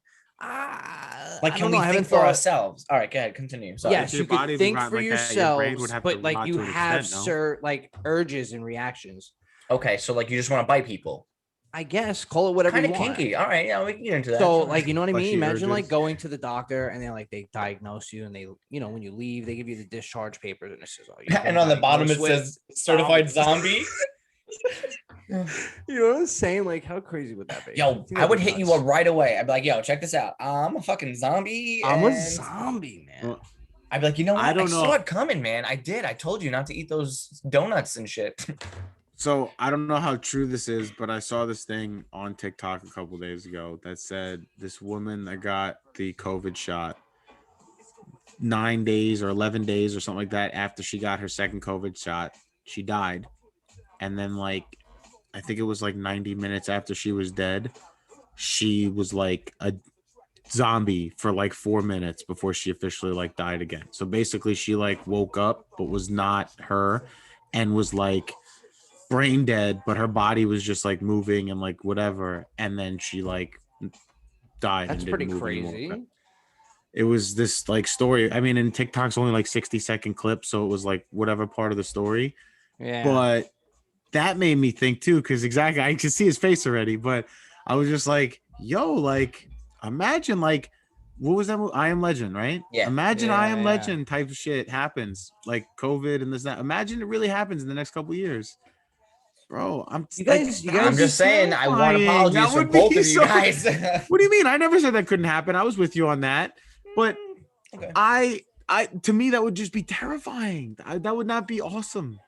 Speaker 2: Like,
Speaker 4: I
Speaker 2: can
Speaker 4: don't
Speaker 2: we
Speaker 4: know, I
Speaker 2: think
Speaker 4: haven't
Speaker 2: for
Speaker 4: thought.
Speaker 2: ourselves? All right, go ahead, continue. Sorry.
Speaker 4: Yes,
Speaker 1: your
Speaker 4: you could
Speaker 1: body would
Speaker 4: think
Speaker 1: rot
Speaker 4: for
Speaker 1: like that, your brain
Speaker 4: yourselves,
Speaker 1: would have to
Speaker 4: but like
Speaker 1: rot
Speaker 4: you
Speaker 1: to an
Speaker 4: have
Speaker 1: extent, no?
Speaker 4: like urges and reactions.
Speaker 2: Okay, so like you just want to bite people.
Speaker 4: I guess call it whatever
Speaker 2: Kind
Speaker 4: you
Speaker 2: of
Speaker 4: want.
Speaker 2: kinky. All right, yeah, we can get into that.
Speaker 4: So
Speaker 2: Sure.
Speaker 4: like you know what I mean?
Speaker 1: Fleshy
Speaker 4: Imagine like
Speaker 1: urges.
Speaker 4: going to the doctor and then like they diagnose you and they when you leave they give you the discharge papers and it says you've
Speaker 2: and
Speaker 4: been
Speaker 2: on the bottom it
Speaker 4: diagnosed with
Speaker 2: says certified zombie.
Speaker 4: you know what I'm saying? Like how crazy would that be?
Speaker 2: Yo,
Speaker 4: think
Speaker 2: I
Speaker 4: that'd
Speaker 2: would
Speaker 4: be
Speaker 2: hit you
Speaker 4: nuts.
Speaker 2: up right away. I'd be like, yo, check this out. I'm a fucking zombie.
Speaker 4: I'm a
Speaker 2: and
Speaker 4: zombie, man.
Speaker 1: Well,
Speaker 2: I'd be like, you know what?
Speaker 1: I don't
Speaker 2: saw
Speaker 1: know.
Speaker 2: it coming, man. I did. I told you not to eat those donuts and shit.
Speaker 1: So I don't know how true this is, but I saw this thing on TikTok a couple days ago that said this woman that got the COVID shot 9 days or 11 days or something like that after she got her second COVID shot, she died. And then like, I think it was like 90 minutes after she was dead, she was like a zombie for like 4 minutes before she officially like died again. So basically she like woke up, but was not her and was like brain dead, but her body was just like moving and like whatever, and then she like died.
Speaker 4: That's
Speaker 1: and
Speaker 4: pretty
Speaker 1: didn't move anymore.
Speaker 4: crazy.
Speaker 1: It was this like story. I mean, and TikTok's only like 60-second clip, so it was like whatever part of the story.
Speaker 4: Yeah.
Speaker 1: But that made me think too, because exactly I could see his face already. But I was just like, yo, like imagine like what was that movie? I Am Legend, right?
Speaker 2: Yeah.
Speaker 1: Imagine I Am
Speaker 4: Yeah.
Speaker 1: Legend type of shit happens, like COVID and this that. Imagine it really happens in the next couple of years. Bro,
Speaker 4: You guys-
Speaker 1: that
Speaker 4: you
Speaker 1: would
Speaker 2: I'm
Speaker 1: be
Speaker 2: just saying, I want
Speaker 1: terrifying.
Speaker 2: apologies
Speaker 1: That
Speaker 2: for
Speaker 1: would
Speaker 2: both
Speaker 1: be
Speaker 2: of you
Speaker 1: so-
Speaker 2: guys.
Speaker 1: What do you mean? I never said that couldn't happen. I was with you on that. But
Speaker 2: Okay.
Speaker 1: I to me that would just be terrifying. That would not be awesome.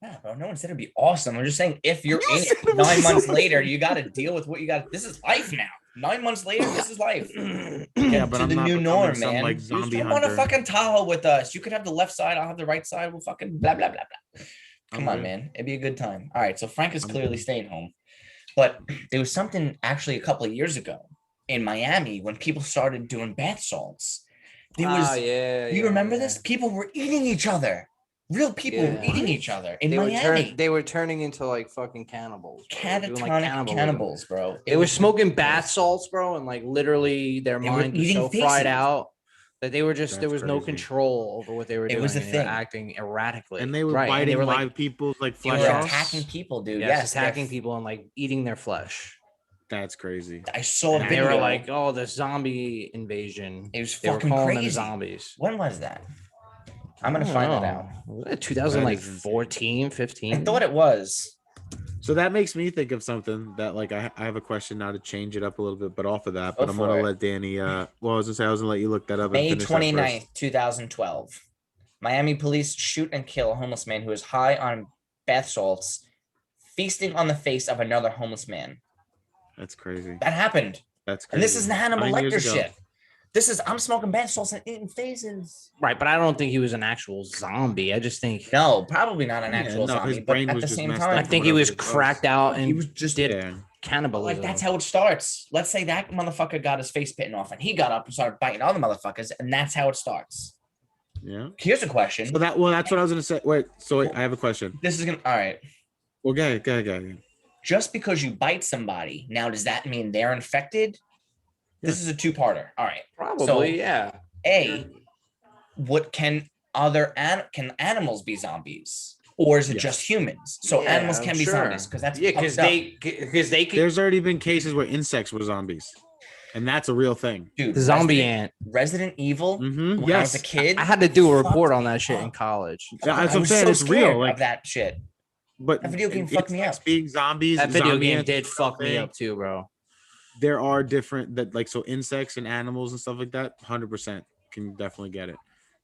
Speaker 2: Yeah, bro, no one said it'd be awesome. I'm just saying, if you're
Speaker 1: You
Speaker 2: in
Speaker 1: said
Speaker 2: it
Speaker 1: it was
Speaker 2: 9 months
Speaker 1: so-
Speaker 2: later, you got to deal with what you got. This is life now. 9 months later, this is life.
Speaker 1: Yeah,
Speaker 2: Get
Speaker 1: but
Speaker 2: to
Speaker 1: I'm
Speaker 2: the
Speaker 1: not
Speaker 2: new
Speaker 1: becoming
Speaker 2: norm,
Speaker 1: some,
Speaker 2: man.
Speaker 1: like,
Speaker 2: You just
Speaker 1: zombie
Speaker 2: jump on a
Speaker 1: hunter.
Speaker 2: fucking Tahoe with us. You could have the left side. I'll have the right side. We'll fucking blah blah blah blah. Come on,
Speaker 1: Okay.
Speaker 2: man. It'd be a good time. All right, so Frank is
Speaker 1: I'm
Speaker 2: clearly
Speaker 1: good.
Speaker 2: staying home, but there was something actually a couple of years ago in Miami when people started doing bath salts. There was. You remember this? People were eating each other. Real people were
Speaker 4: Yeah.
Speaker 2: eating each other in
Speaker 4: They
Speaker 2: Miami.
Speaker 4: they were turning into like fucking cannibals. bro. They were doing, like,
Speaker 2: Catatonic
Speaker 4: cannibalism.
Speaker 2: cannibals, bro.
Speaker 4: They were smoking bath salts, bro, and like literally their
Speaker 2: They were
Speaker 4: mind was
Speaker 2: eating
Speaker 4: so fried
Speaker 2: feces.
Speaker 4: out that they were just there
Speaker 1: That's
Speaker 4: was no
Speaker 1: crazy.
Speaker 4: control over what they were
Speaker 2: It
Speaker 4: doing.
Speaker 2: was the
Speaker 4: and they were
Speaker 2: thing.
Speaker 4: acting erratically,
Speaker 1: And they were
Speaker 4: right, and
Speaker 1: biting
Speaker 4: they were
Speaker 1: live
Speaker 4: like
Speaker 1: people's like
Speaker 2: They were
Speaker 1: flesh
Speaker 4: Yes.
Speaker 1: off.
Speaker 2: attacking people, dude.
Speaker 4: yes,
Speaker 2: Yes, they're
Speaker 4: attacking people and like eating their flesh.
Speaker 1: That's crazy.
Speaker 2: I saw a
Speaker 4: And they
Speaker 2: video.
Speaker 4: were like, "Oh, the zombie invasion."
Speaker 2: it was
Speaker 4: They were
Speaker 2: fucking
Speaker 4: calling
Speaker 2: crazy.
Speaker 4: them zombies.
Speaker 2: When was that? I'm gonna find that out.
Speaker 4: Was it 2014,
Speaker 2: I
Speaker 4: 15?
Speaker 2: thought it was.
Speaker 1: So that makes me think of something that like I have a question now to change it up a little bit, but off of that,
Speaker 2: Go
Speaker 1: but I'm
Speaker 2: for
Speaker 1: gonna
Speaker 2: it.
Speaker 1: let Danny well I was gonna say I was gonna let you look that up and
Speaker 2: May
Speaker 1: finish that first.
Speaker 2: 29th, 2012. Miami police shoot and kill a homeless man who is high on bath salts, feasting on the face of another homeless man.
Speaker 1: That's crazy.
Speaker 2: That happened.
Speaker 1: That's crazy.
Speaker 2: And this is the Hannibal
Speaker 1: 9 years
Speaker 2: Lecter
Speaker 1: ago.
Speaker 2: shit. This is I'm smoking bath salts and eating faces.
Speaker 4: Right, but I don't think he was an actual zombie. I just think
Speaker 2: No, probably not an
Speaker 1: Yeah,
Speaker 2: actual
Speaker 1: no, his
Speaker 2: zombie, but
Speaker 1: brain
Speaker 2: at
Speaker 1: was
Speaker 2: the
Speaker 1: just
Speaker 2: same
Speaker 1: messed
Speaker 2: time,
Speaker 1: up.
Speaker 4: I think he
Speaker 1: whatever
Speaker 4: was
Speaker 1: it was.
Speaker 4: cracked out and
Speaker 2: he was just
Speaker 4: did
Speaker 1: Yeah.
Speaker 4: cannibalism.
Speaker 2: like that's how it starts. Let's say that motherfucker got his face bitten off and he got up and started biting other motherfuckers, and that's how it starts.
Speaker 1: Yeah.
Speaker 2: Here's a question.
Speaker 1: So that's what I was gonna say. Wait, so I have a question.
Speaker 2: This is gonna all right.
Speaker 1: Well, go ahead.
Speaker 2: Just because you bite somebody, now does that mean they're infected? This is a two-parter. All right.
Speaker 4: Probably,
Speaker 2: So-
Speaker 4: yeah.
Speaker 2: A, what can animals be zombies? Or is it
Speaker 1: Yes.
Speaker 2: just humans? So
Speaker 4: Yeah,
Speaker 2: animals can be
Speaker 4: sure.
Speaker 2: zombies because that's
Speaker 4: Yeah, because
Speaker 2: fucked up.
Speaker 4: they could
Speaker 1: There's already been cases where insects were zombies, and that's a real thing.
Speaker 2: Dude,
Speaker 4: the zombie
Speaker 2: Resident,
Speaker 4: ant.
Speaker 2: Resident Evil.
Speaker 1: Mm-hmm.
Speaker 2: When I was
Speaker 1: Yes.
Speaker 2: a kid,
Speaker 4: I had to do a
Speaker 2: fucked
Speaker 4: report on that shit
Speaker 2: me
Speaker 4: in
Speaker 2: up.
Speaker 4: college.
Speaker 1: Yeah,
Speaker 2: I
Speaker 1: that's what I'm
Speaker 2: was
Speaker 1: saying.
Speaker 2: so
Speaker 1: It's real.
Speaker 2: scared
Speaker 1: Like
Speaker 2: of that shit.
Speaker 1: but
Speaker 2: That video game fucked me
Speaker 1: insects
Speaker 2: up.
Speaker 1: being zombies.
Speaker 4: That video
Speaker 1: zombie
Speaker 4: game
Speaker 1: ants
Speaker 4: did
Speaker 1: is a
Speaker 4: fuck me
Speaker 1: thing.
Speaker 4: up too, bro.
Speaker 1: There are different that like so insects and animals and stuff like that. 100% can definitely get it.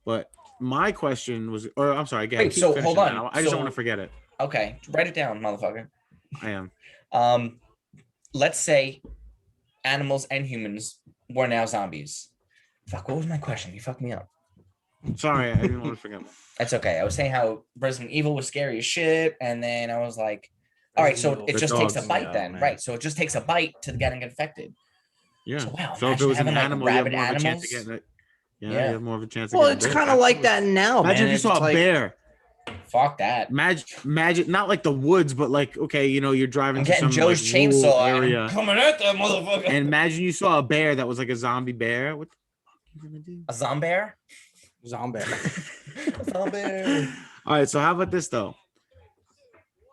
Speaker 1: But my question was, or I'm sorry, again.
Speaker 2: Wait, so hold on.
Speaker 1: I just
Speaker 2: So-
Speaker 1: don't want to forget it.
Speaker 2: Okay, write it down, motherfucker.
Speaker 1: I am.
Speaker 2: Let's say animals and humans were now zombies. Fuck, what was my question? You fucked me up.
Speaker 1: Sorry, I didn't want to forget.
Speaker 2: That's okay. I was saying how Resident Evil was scary as shit, and then I was like, all right, so it
Speaker 1: The
Speaker 2: just takes a
Speaker 1: dogs.
Speaker 2: bite
Speaker 4: Yeah,
Speaker 2: then,
Speaker 4: man.
Speaker 2: right? So it just takes a bite to getting infected.
Speaker 1: Yeah.
Speaker 2: So, wow,
Speaker 1: So if it
Speaker 2: imagine
Speaker 1: was an
Speaker 2: having, like,
Speaker 1: animal, you have
Speaker 2: rabid
Speaker 1: more of a chance to
Speaker 2: animals.
Speaker 1: get it. Yeah,
Speaker 2: Yeah.
Speaker 1: you have more of a chance.
Speaker 4: Well,
Speaker 1: to get
Speaker 4: it's
Speaker 1: bit.
Speaker 4: kind of like
Speaker 1: Absolutely.
Speaker 4: that now,
Speaker 1: Imagine
Speaker 4: man.
Speaker 1: if you saw
Speaker 4: It's
Speaker 1: a
Speaker 4: like-
Speaker 1: bear.
Speaker 2: Fuck that.
Speaker 1: Imagine, not like the woods, but like okay, you're driving
Speaker 2: I'm
Speaker 1: to
Speaker 2: getting
Speaker 1: some
Speaker 2: Joe's
Speaker 1: like, rural
Speaker 2: chainsaw and
Speaker 1: area,
Speaker 2: I'm coming at that motherfucker.
Speaker 1: and imagine you saw a bear that was like a zombie bear. What you gonna do?
Speaker 2: A zombie?
Speaker 4: Zombie.
Speaker 2: Zombie.
Speaker 1: All right, so how about this though?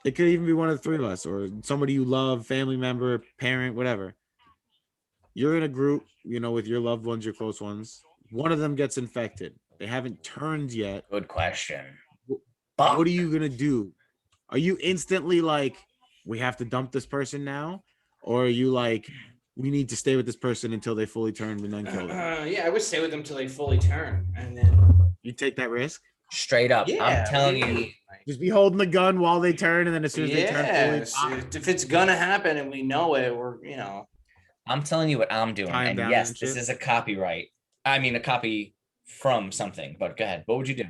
Speaker 1: It could even be one of the three of us or somebody you love, family member, parent, whatever. You're in a group, with your loved ones, your close ones. One of them gets infected. They haven't turned yet.
Speaker 2: Good question.
Speaker 1: What are you gonna do? Are you instantly like, we have to dump this person now? Or are you like, we need to stay with this person until they fully turn and then kill them?
Speaker 3: Yeah, I would stay with them till they fully turn, and then
Speaker 1: You take that risk?
Speaker 2: Straight up.
Speaker 3: yeah,
Speaker 2: I'm
Speaker 3: what
Speaker 2: telling
Speaker 3: do
Speaker 2: you.
Speaker 3: mean? Like,
Speaker 1: Just be holding the gun while they turn, and then as soon as they turn
Speaker 3: yes,
Speaker 1: fully,
Speaker 3: if it's gonna happen and we know it, we're
Speaker 2: I'm telling you what I'm doing.
Speaker 1: Time
Speaker 2: And
Speaker 1: down
Speaker 2: yes,
Speaker 1: and
Speaker 2: this
Speaker 1: shit.
Speaker 2: is a copyright. I mean, a copy from something, but go ahead. What would you do?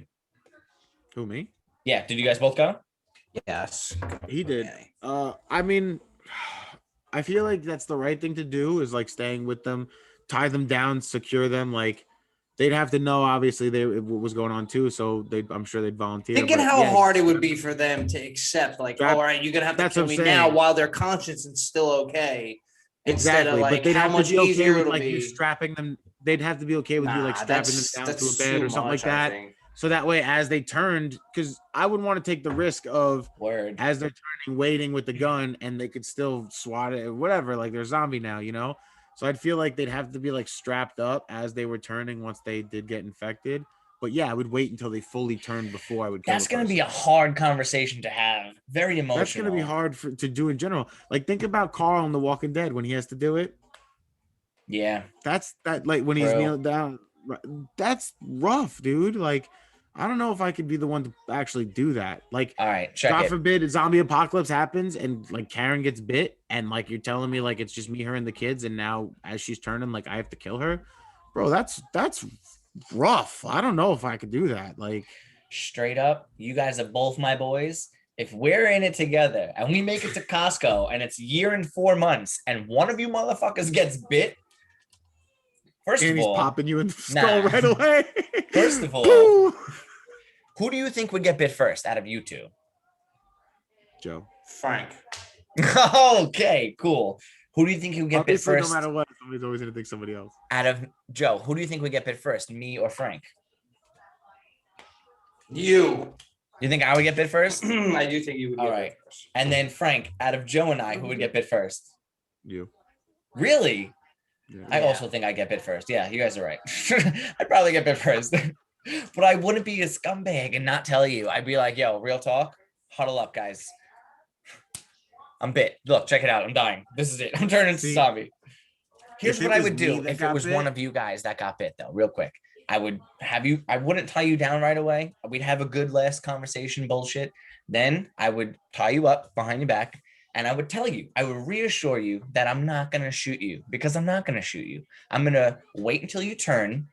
Speaker 1: who, me?
Speaker 2: Yeah. Did you guys both go?
Speaker 4: Yes.
Speaker 1: He did.
Speaker 3: Yeah.
Speaker 1: I mean, I feel like that's the right thing to do is like staying with them, tie them down, secure them. Like they'd have to know obviously what was going on too. So I'm sure they'd volunteer.
Speaker 3: Thinking
Speaker 1: but
Speaker 3: how
Speaker 1: yeah,
Speaker 3: hard it would be for them to accept, like,
Speaker 1: Strap-
Speaker 3: all right, you're gonna have to
Speaker 1: that's
Speaker 3: kill
Speaker 1: what
Speaker 3: me
Speaker 1: I'm
Speaker 3: now
Speaker 1: saying.
Speaker 3: while their conscience is still okay. Instead
Speaker 1: exactly.
Speaker 3: of like
Speaker 1: but they'd
Speaker 3: how
Speaker 1: have
Speaker 3: much
Speaker 1: to be okay
Speaker 3: easier
Speaker 1: with
Speaker 3: it'll
Speaker 1: like
Speaker 3: be.
Speaker 1: you strapping them. They'd have to be okay with you like
Speaker 3: Nah,
Speaker 1: strapping them down to a bed
Speaker 3: too
Speaker 1: or something like
Speaker 3: much, I
Speaker 1: that.
Speaker 3: think.
Speaker 1: So that way, as they turned, because I wouldn't want to take the risk of
Speaker 2: Word.
Speaker 1: as they're turning, waiting with the gun, and they could still swat it or whatever. Like they're a zombie now, So I'd feel like they'd have to be like strapped up as they were turning once they did get infected. But yeah, I would wait until they fully turned before I would kill
Speaker 2: That's
Speaker 1: the
Speaker 2: going to be a
Speaker 1: person.
Speaker 2: hard conversation to have. Very emotional.
Speaker 1: That's going to be hard to do in general. Like think about Carl in The Walking Dead when he has to do it.
Speaker 2: Yeah.
Speaker 1: That's that like when he's
Speaker 2: Bro.
Speaker 1: kneeling down. That's rough, dude. Like I don't know if I could be the one to actually do that. Like
Speaker 2: All right. Check
Speaker 1: God
Speaker 2: it.
Speaker 1: forbid a zombie apocalypse happens and like Karen gets bit and like you're telling me like it's just me, her, and the kids, and now as she's turning, like I have to kill her. Bro, that's rough. I don't know if I could do that. Like
Speaker 2: Straight up. You guys are both my boys. If we're in it together and we make it to Costco and it's year and 4 months and one of you motherfuckers gets bit, first
Speaker 1: and
Speaker 2: of
Speaker 1: he's
Speaker 2: all,
Speaker 1: popping you in the skull
Speaker 2: nah.
Speaker 1: right away.
Speaker 2: First of all,
Speaker 1: Boo!
Speaker 2: who do you think would get bit first out of you two?
Speaker 1: Joe.
Speaker 3: Frank.
Speaker 2: Okay, cool. Who do you think would get bit
Speaker 1: Obviously,
Speaker 2: first
Speaker 1: no matter what, somebody's always gonna think somebody else.
Speaker 2: out of Joe? Who do you think would get bit first, me or Frank?
Speaker 3: You.
Speaker 2: You think I would get bit first?
Speaker 3: I do think you would.
Speaker 2: All
Speaker 3: get
Speaker 2: right.
Speaker 3: it first.
Speaker 2: And then Frank, out of Joe and I, who would get bit first?
Speaker 1: You.
Speaker 2: Really?
Speaker 1: Yeah.
Speaker 2: I also think I get bit first. Yeah, you guys are right. I'd probably get bit first. But I wouldn't be a scumbag and not tell you. I'd be like, yo, real talk, huddle up, guys. I'm bit. Look, check it out. I'm dying. This is it. I'm turning into
Speaker 1: See,
Speaker 2: zombie. Here's
Speaker 1: if it
Speaker 2: what I
Speaker 1: was
Speaker 2: would
Speaker 1: me
Speaker 2: do
Speaker 1: that
Speaker 2: if it
Speaker 1: got
Speaker 2: was
Speaker 1: bit-
Speaker 2: one of you guys that got bit, though, real quick. I would have you, I wouldn't tie you down right away. We'd have a good last conversation bullshit. Then I would tie you up behind your back and I would tell you, I would reassure you that I'm not going to shoot you because I'm not going to shoot you. I'm going to wait until you turn.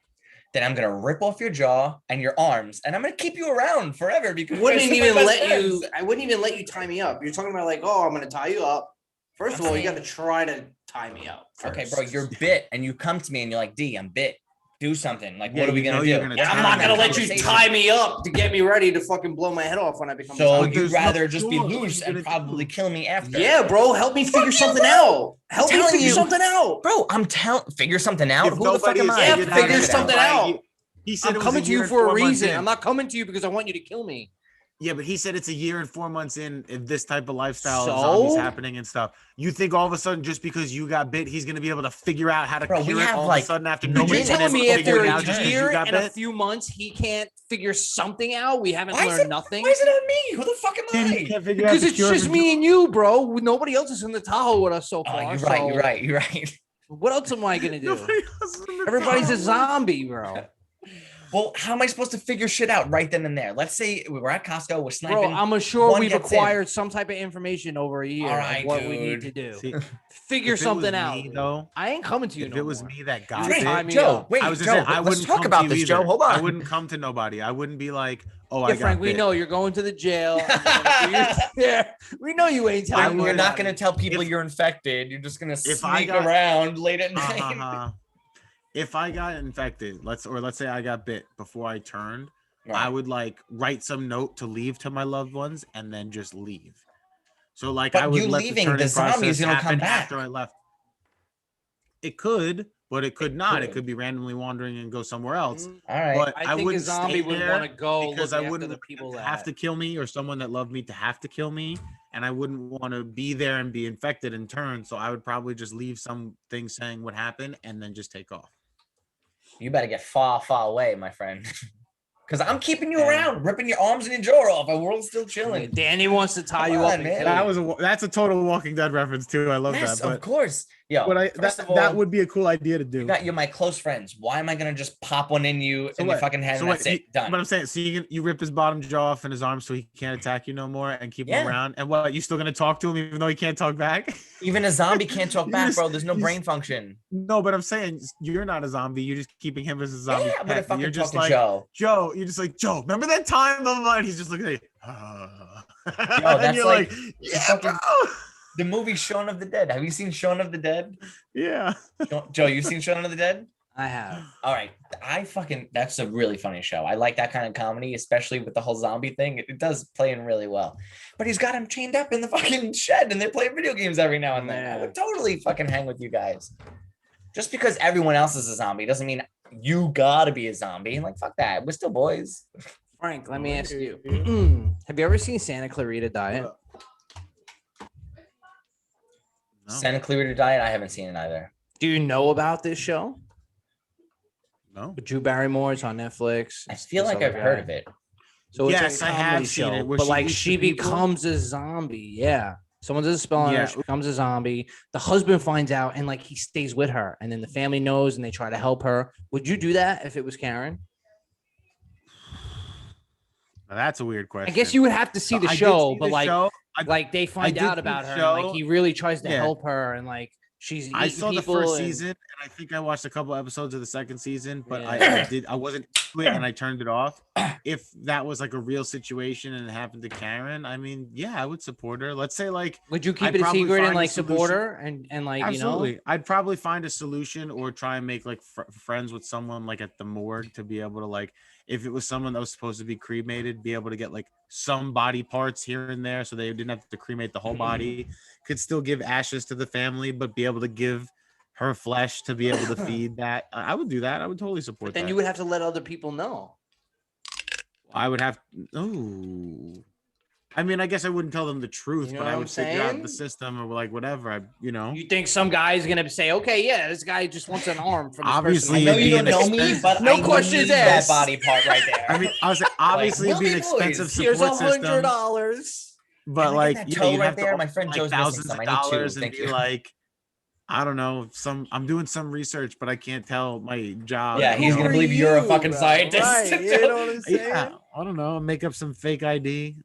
Speaker 2: Then I'm going to rip off your jaw and your arms and I'm going to keep you around forever because you
Speaker 3: Wouldn't
Speaker 2: guys are my
Speaker 3: even
Speaker 2: best
Speaker 3: let
Speaker 2: friends.
Speaker 3: you. I wouldn't even let you tie me up. You're talking about like, oh, I'm gonna tie you up. First of all, you got to try to tie me up.
Speaker 2: Okay,
Speaker 3: first.
Speaker 2: bro, you're bit and you come to me and you're like, D, I'm bit. Do something. Like, what are we
Speaker 1: you know
Speaker 2: going to
Speaker 1: you're
Speaker 2: do?
Speaker 1: gonna
Speaker 3: Yeah, I'm
Speaker 1: tie
Speaker 3: not
Speaker 1: me
Speaker 3: gonna
Speaker 1: up.
Speaker 3: let you tie me up to get me ready to fucking blow my head off when I become. a
Speaker 2: So
Speaker 3: zombie.
Speaker 1: But
Speaker 2: you'd
Speaker 1: there's no
Speaker 2: rather just be
Speaker 1: choice. What
Speaker 2: loose
Speaker 1: you
Speaker 2: and
Speaker 1: gonna
Speaker 2: probably
Speaker 1: do?
Speaker 2: kill me after.
Speaker 3: Yeah, bro, help me figure something out. Help me
Speaker 2: telling
Speaker 3: figure
Speaker 2: you.
Speaker 3: something out.
Speaker 2: Bro, I'm telling, figure something out.
Speaker 1: If
Speaker 2: Who the fuck
Speaker 1: nobody
Speaker 2: am
Speaker 1: has
Speaker 2: I?
Speaker 3: Yeah,
Speaker 1: figured
Speaker 3: figure
Speaker 1: out
Speaker 3: something
Speaker 1: like,
Speaker 3: out.
Speaker 1: He said
Speaker 4: I'm
Speaker 1: it was
Speaker 4: coming to
Speaker 1: year
Speaker 4: you
Speaker 1: and
Speaker 4: for
Speaker 1: 4
Speaker 4: a
Speaker 1: months
Speaker 4: reason.
Speaker 1: in.
Speaker 4: I'm not coming to you because I want you to kill me.
Speaker 1: Yeah, but he said it's a year and 4 months in this type of lifestyle
Speaker 4: So?
Speaker 1: of zombies happening and stuff. You think all of a sudden just because you got bit, he's gonna be able to figure out how to
Speaker 2: Bro, we
Speaker 1: cure it
Speaker 2: have,
Speaker 1: all
Speaker 2: like,
Speaker 1: of a sudden after
Speaker 2: You're
Speaker 1: nobody's
Speaker 4: You're
Speaker 1: been
Speaker 4: telling
Speaker 1: able
Speaker 4: me
Speaker 1: to figure
Speaker 4: after
Speaker 1: it out
Speaker 4: a
Speaker 1: just because you
Speaker 4: year
Speaker 1: got
Speaker 4: and a
Speaker 1: bit?
Speaker 4: few months, he can't figure something out? We haven't
Speaker 2: Why is
Speaker 4: learned
Speaker 2: it-
Speaker 4: nothing.
Speaker 2: Why is it on me? Who the fuck am
Speaker 1: Dude,
Speaker 2: I?
Speaker 1: he can't figure out
Speaker 4: Because
Speaker 1: the
Speaker 4: it's
Speaker 1: cure
Speaker 4: just
Speaker 1: for
Speaker 4: me and you, bro. Nobody else is in the Tahoe with us so
Speaker 2: Oh,
Speaker 4: far.
Speaker 2: you're right. You're
Speaker 4: so
Speaker 2: right. You're right.
Speaker 4: What else am I gonna do?
Speaker 1: Nobody else is in the
Speaker 4: Everybody's a
Speaker 1: tower.
Speaker 4: zombie, bro.
Speaker 2: Well, how am I supposed to figure shit out right then and there? Let's say we were at Costco, we're sniping.
Speaker 4: Bro, I'm sure
Speaker 2: one
Speaker 4: we've
Speaker 2: gets in.
Speaker 4: acquired some type of information over a year
Speaker 2: All right,
Speaker 4: of what we need
Speaker 2: dude.
Speaker 4: to do.
Speaker 1: See,
Speaker 4: Figure
Speaker 1: if it was
Speaker 4: something
Speaker 1: me,
Speaker 4: out. dude.
Speaker 1: though,
Speaker 4: I ain't coming to you
Speaker 1: if
Speaker 4: no
Speaker 1: it was
Speaker 4: more.
Speaker 1: me that got
Speaker 4: Right.
Speaker 1: bit,
Speaker 4: Tie me
Speaker 2: Joe,
Speaker 4: up.
Speaker 2: wait,
Speaker 1: I was
Speaker 2: Joe,
Speaker 1: just saying, I
Speaker 2: let's
Speaker 1: wouldn't
Speaker 2: talk
Speaker 1: come
Speaker 2: about
Speaker 1: to you
Speaker 2: this, Joe.
Speaker 1: either.
Speaker 2: Hold on.
Speaker 1: I wouldn't come to nobody. I wouldn't be like, oh,
Speaker 4: Yeah,
Speaker 1: I got
Speaker 4: Frank, we
Speaker 1: bit.
Speaker 4: know you're going to the jail. Yeah, we know you ain't telling me.
Speaker 2: You're not
Speaker 4: about
Speaker 2: going to
Speaker 4: it.
Speaker 2: tell people
Speaker 1: If-
Speaker 2: you're infected. You're just going to
Speaker 1: if I
Speaker 2: sneak
Speaker 1: got-
Speaker 2: around late at night.
Speaker 1: Uh-huh. If I got infected, let's say I got bit before I turned, I
Speaker 2: Right.
Speaker 1: would like write some note to leave to my loved ones and then just leave. So like
Speaker 2: But
Speaker 1: I would
Speaker 2: you
Speaker 1: let
Speaker 2: leaving,
Speaker 1: the turning
Speaker 2: the zombies
Speaker 1: process
Speaker 2: gonna come
Speaker 1: happen
Speaker 2: back.
Speaker 1: after I left. It could, but it could not. It could be randomly wandering and go somewhere else.
Speaker 2: All right.
Speaker 1: But
Speaker 4: I
Speaker 1: I
Speaker 4: think a
Speaker 1: wouldn't
Speaker 4: zombie
Speaker 1: stay
Speaker 4: would
Speaker 1: there
Speaker 4: want to go
Speaker 1: because
Speaker 4: look
Speaker 1: I
Speaker 4: after
Speaker 1: wouldn't
Speaker 4: the people that
Speaker 1: have to kill me, or someone that loved me to have to kill me, and I wouldn't want to be there and be infected in turn. So I would probably just leave something saying what happened and then just take off.
Speaker 2: You better get far, far away, my friend. Because I'm keeping you
Speaker 1: Yeah.
Speaker 2: around, ripping your arms and your jaw off. Our world's still chilling.
Speaker 4: Danny wants to tie
Speaker 2: Come
Speaker 4: you up.
Speaker 2: on,
Speaker 4: and
Speaker 2: man.
Speaker 4: kill
Speaker 1: That
Speaker 4: you.
Speaker 1: was that's a total Walking Dead reference too. I love
Speaker 2: Yes,
Speaker 1: that.
Speaker 2: of
Speaker 1: But
Speaker 2: course. Yo,
Speaker 1: but
Speaker 2: first
Speaker 1: that
Speaker 2: of all,
Speaker 1: that would be a cool idea to do.
Speaker 2: you're my close friends. Why am I gonna just pop one in you in your fucking head
Speaker 1: So
Speaker 2: and that's
Speaker 1: what,
Speaker 2: it? Done.
Speaker 1: But I'm saying, so you rip his bottom jaw off in his arm so he can't attack you no more and keep
Speaker 2: Yeah.
Speaker 1: him around. And what, you still gonna talk to him even though he can't talk back?
Speaker 2: Even a zombie can't talk
Speaker 1: You
Speaker 2: back,
Speaker 1: just-
Speaker 2: bro. There's no
Speaker 1: you
Speaker 2: brain function.
Speaker 1: No, but I'm saying you're not a zombie. You're just keeping him as a zombie.
Speaker 2: Yeah, I'm gonna
Speaker 1: pet.
Speaker 2: fucking
Speaker 1: You're
Speaker 2: talk
Speaker 1: just
Speaker 2: to
Speaker 1: like
Speaker 2: Joe.
Speaker 1: Joe. You're just like Joe. Remember that time? Blah, blah, blah, and he's just looking at you. And
Speaker 2: that's
Speaker 1: you're
Speaker 2: like
Speaker 1: yeah,
Speaker 2: fucking-
Speaker 1: bro.
Speaker 2: The movie Shaun of the Dead. Have you seen Shaun of the Dead?
Speaker 1: Yeah.
Speaker 2: Joe, you seen Shaun of the Dead?
Speaker 4: I have.
Speaker 2: All right. That's a really funny show. I like that kind of comedy, especially with the whole zombie thing. It does play in really well. But he's got him chained up in the fucking shed and they're playing video games every now and then. I
Speaker 4: Yeah.
Speaker 2: would totally fucking hang with you guys. Just because everyone else is a zombie doesn't mean you gotta be a zombie. Like, fuck that. We're still boys.
Speaker 4: Frank, let me ask you. Have you ever seen Santa Clarita Diet?
Speaker 1: No.
Speaker 2: Santa Clarita Diet, I haven't seen it either.
Speaker 4: Do you know about this show?
Speaker 1: No.
Speaker 4: With Drew Barrymore, it's on Netflix.
Speaker 2: I feel like I've heard of it.
Speaker 4: So it's
Speaker 1: Yes,
Speaker 4: a
Speaker 1: I
Speaker 4: comedy
Speaker 1: have seen
Speaker 4: show,
Speaker 1: it, where
Speaker 4: but
Speaker 1: she
Speaker 4: like
Speaker 1: eats
Speaker 4: she
Speaker 1: the people?
Speaker 4: becomes a zombie. Yeah. Someone does a spell on her,
Speaker 1: Yeah.
Speaker 4: she becomes a zombie. The husband finds out and like he stays with her, and then the family knows and they try to help her. Would you do that if it was Karen?
Speaker 1: Now, that's a weird question.
Speaker 4: I guess you would have to see
Speaker 1: So
Speaker 4: the
Speaker 1: I did
Speaker 4: show,
Speaker 1: see
Speaker 4: but
Speaker 1: the
Speaker 4: like
Speaker 1: show.
Speaker 4: like they find
Speaker 1: did
Speaker 4: out
Speaker 1: see
Speaker 4: about
Speaker 1: the
Speaker 4: her. And, like
Speaker 1: show.
Speaker 4: he really tries to
Speaker 1: Yeah.
Speaker 4: help her, and like she's
Speaker 1: I
Speaker 4: eating
Speaker 1: saw the
Speaker 4: people
Speaker 1: first
Speaker 4: and-
Speaker 1: season, and I think I watched a couple episodes of the second season, but
Speaker 4: Yeah.
Speaker 1: I wasn't into it, and I turned it off. If that was like a real situation and it happened to Karen, I mean, yeah, I would support her. Let's say like
Speaker 4: Would you keep
Speaker 1: I'd
Speaker 4: it a
Speaker 1: probably
Speaker 4: secret and
Speaker 1: find a
Speaker 4: like support
Speaker 1: solution.
Speaker 4: her and like
Speaker 1: absolutely,
Speaker 4: you know?
Speaker 1: I'd probably find a solution or try and make like friends with someone like at the morgue to be able to like, if it was someone that was supposed to be cremated, be able to get like some body parts here and there so they didn't have to cremate the whole body, could still give ashes to the family, but be able to give her flesh to be able to feed that. I would do that. I would totally support
Speaker 4: But then
Speaker 1: that.
Speaker 4: you would have to let other people know.
Speaker 1: I would have. Oh, I mean, I guess I wouldn't tell them the truth,
Speaker 4: You know
Speaker 1: but
Speaker 4: what
Speaker 1: I
Speaker 4: I'm
Speaker 1: would figure out
Speaker 4: saying?
Speaker 1: the system or like whatever.
Speaker 4: You think some guy's gonna say, "Okay, yeah, this guy just wants an arm from this
Speaker 1: Obviously,
Speaker 2: I
Speaker 4: person."
Speaker 2: know you
Speaker 1: it'd
Speaker 2: don't
Speaker 1: be
Speaker 2: know
Speaker 1: an
Speaker 2: me,
Speaker 1: expense-
Speaker 2: but
Speaker 4: No
Speaker 2: I
Speaker 4: questions
Speaker 2: need that
Speaker 4: asked.
Speaker 2: body part right there.
Speaker 1: I mean, I was like, obviously, it'd be an
Speaker 2: we'll be boys.
Speaker 1: expensive
Speaker 4: Here's
Speaker 1: support system,
Speaker 4: $100.
Speaker 1: but
Speaker 2: Can I get
Speaker 1: like,
Speaker 2: that
Speaker 1: yeah,
Speaker 2: toe
Speaker 1: you'd
Speaker 2: right
Speaker 1: have to
Speaker 2: there? My
Speaker 1: offer,
Speaker 2: friend
Speaker 1: like,
Speaker 2: Joe's missing
Speaker 1: thousands
Speaker 2: some.
Speaker 1: of
Speaker 2: I need two.
Speaker 1: dollars and
Speaker 2: Thank
Speaker 1: be
Speaker 2: you.
Speaker 1: like, I don't know, I'm doing some research, but I can't tell my job.
Speaker 2: Yeah,
Speaker 1: you
Speaker 2: he's
Speaker 1: know?
Speaker 2: gonna believe you're a fucking scientist.
Speaker 4: Right, you know what I'm saying?
Speaker 1: Yeah, I don't know, make up some fake ID.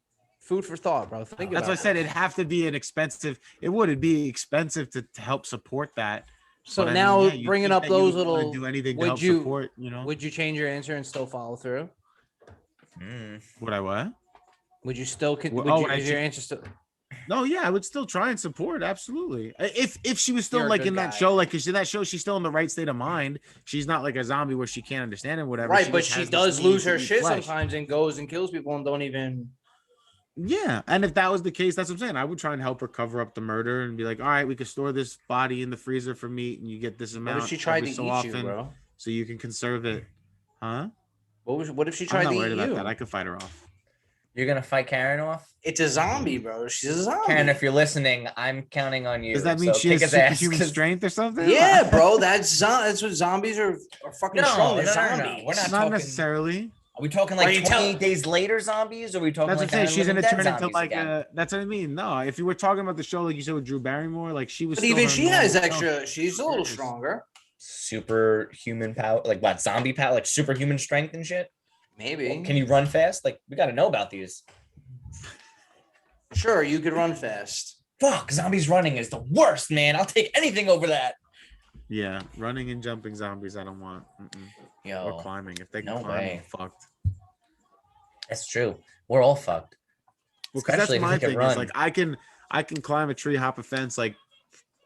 Speaker 4: Food for thought, bro. Think
Speaker 1: That's
Speaker 4: about
Speaker 1: what I
Speaker 4: it.
Speaker 1: said. It'd have to be an expensive. It'd be expensive to help support that.
Speaker 4: So
Speaker 1: But I mean,
Speaker 4: now
Speaker 1: yeah, you'd
Speaker 4: bringing
Speaker 1: think
Speaker 4: up
Speaker 1: that you
Speaker 4: those
Speaker 1: would wanna
Speaker 4: little,
Speaker 1: do anything to
Speaker 4: would
Speaker 1: help
Speaker 4: you-
Speaker 1: support. You know,
Speaker 4: would you change your answer and still follow through?
Speaker 1: would I what?
Speaker 4: Would you still?
Speaker 1: Well,
Speaker 4: Would
Speaker 1: oh,
Speaker 4: you,
Speaker 1: would I
Speaker 4: is your
Speaker 1: cha-
Speaker 4: answer still?
Speaker 1: No, yeah, I would still try and support. Absolutely. If she was still
Speaker 4: You're a
Speaker 1: like
Speaker 4: good
Speaker 1: in that
Speaker 4: guy.
Speaker 1: show, like 'cause in that show, she's still in the right state of mind. She's not like a zombie where she can't understand and whatever.
Speaker 4: Right, but
Speaker 1: just
Speaker 4: she
Speaker 1: has this
Speaker 4: does
Speaker 1: need
Speaker 4: lose
Speaker 1: to
Speaker 4: her
Speaker 1: eat
Speaker 4: shit
Speaker 1: flesh.
Speaker 4: sometimes and goes and kills people and don't even.
Speaker 1: Yeah, and if that was the case, that's what I'm saying. I would try and help her cover up the murder and be like, all right, we could store this body in the freezer for meat, and you get this
Speaker 4: What
Speaker 1: amount.
Speaker 4: if she tried
Speaker 1: every
Speaker 4: to
Speaker 1: so
Speaker 4: eat
Speaker 1: often,
Speaker 4: you, bro?
Speaker 1: so you can conserve it, huh?
Speaker 4: What if she
Speaker 1: I'm
Speaker 4: tried
Speaker 1: not
Speaker 4: to
Speaker 1: worried
Speaker 4: eat
Speaker 1: about
Speaker 4: you?
Speaker 1: that. I could fight her off.
Speaker 2: You're gonna fight Karen off?
Speaker 3: It's a zombie, bro. She's a zombie.
Speaker 2: Karen, if you're listening, I'm counting on you.
Speaker 1: Does that mean
Speaker 2: so
Speaker 1: she
Speaker 2: kick
Speaker 1: has
Speaker 2: his ass,
Speaker 1: superhuman
Speaker 2: 'cause-
Speaker 1: strength or something?
Speaker 3: Yeah, bro. That's what zombies are fucking
Speaker 2: No,
Speaker 3: strong.
Speaker 2: no,
Speaker 3: They're
Speaker 2: no, no, no.
Speaker 3: zombies.
Speaker 2: We're not
Speaker 1: Not
Speaker 2: talking-
Speaker 1: necessarily.
Speaker 2: Are we talking
Speaker 3: Are
Speaker 2: like
Speaker 3: you
Speaker 2: 28 days later zombies? Or are we talking
Speaker 1: That's
Speaker 2: like
Speaker 1: what I'm saying. She's
Speaker 2: Living
Speaker 1: gonna
Speaker 2: Dead
Speaker 1: turn into
Speaker 2: zombies
Speaker 1: like
Speaker 2: again?
Speaker 1: a. That's what I mean. No, if you were talking about the show, like you said with Drew Barrymore, like she was.
Speaker 3: But
Speaker 1: still
Speaker 3: even
Speaker 1: her
Speaker 3: she has
Speaker 1: normal
Speaker 3: extra.
Speaker 1: self.
Speaker 3: She's a little
Speaker 1: Yes.
Speaker 3: stronger.
Speaker 2: Superhuman power, like what? Zombie power, like superhuman strength and shit.
Speaker 3: Maybe.
Speaker 2: Can you run fast? Like we got to know about these.
Speaker 3: Sure, you could run fast.
Speaker 2: Fuck, zombies running is the worst, man. I'll take anything over that.
Speaker 1: Yeah, running and jumping zombies. I don't want. Or
Speaker 2: Yo,
Speaker 1: climbing. If they can
Speaker 2: no
Speaker 1: climb,
Speaker 2: way.
Speaker 1: I'm fucked.
Speaker 2: that's true. We're all fucked.
Speaker 1: Well, because
Speaker 2: Especially
Speaker 1: that's
Speaker 2: if
Speaker 1: my
Speaker 2: they can
Speaker 1: thing. Is
Speaker 2: run.
Speaker 1: like I can climb a tree, hop a fence. Like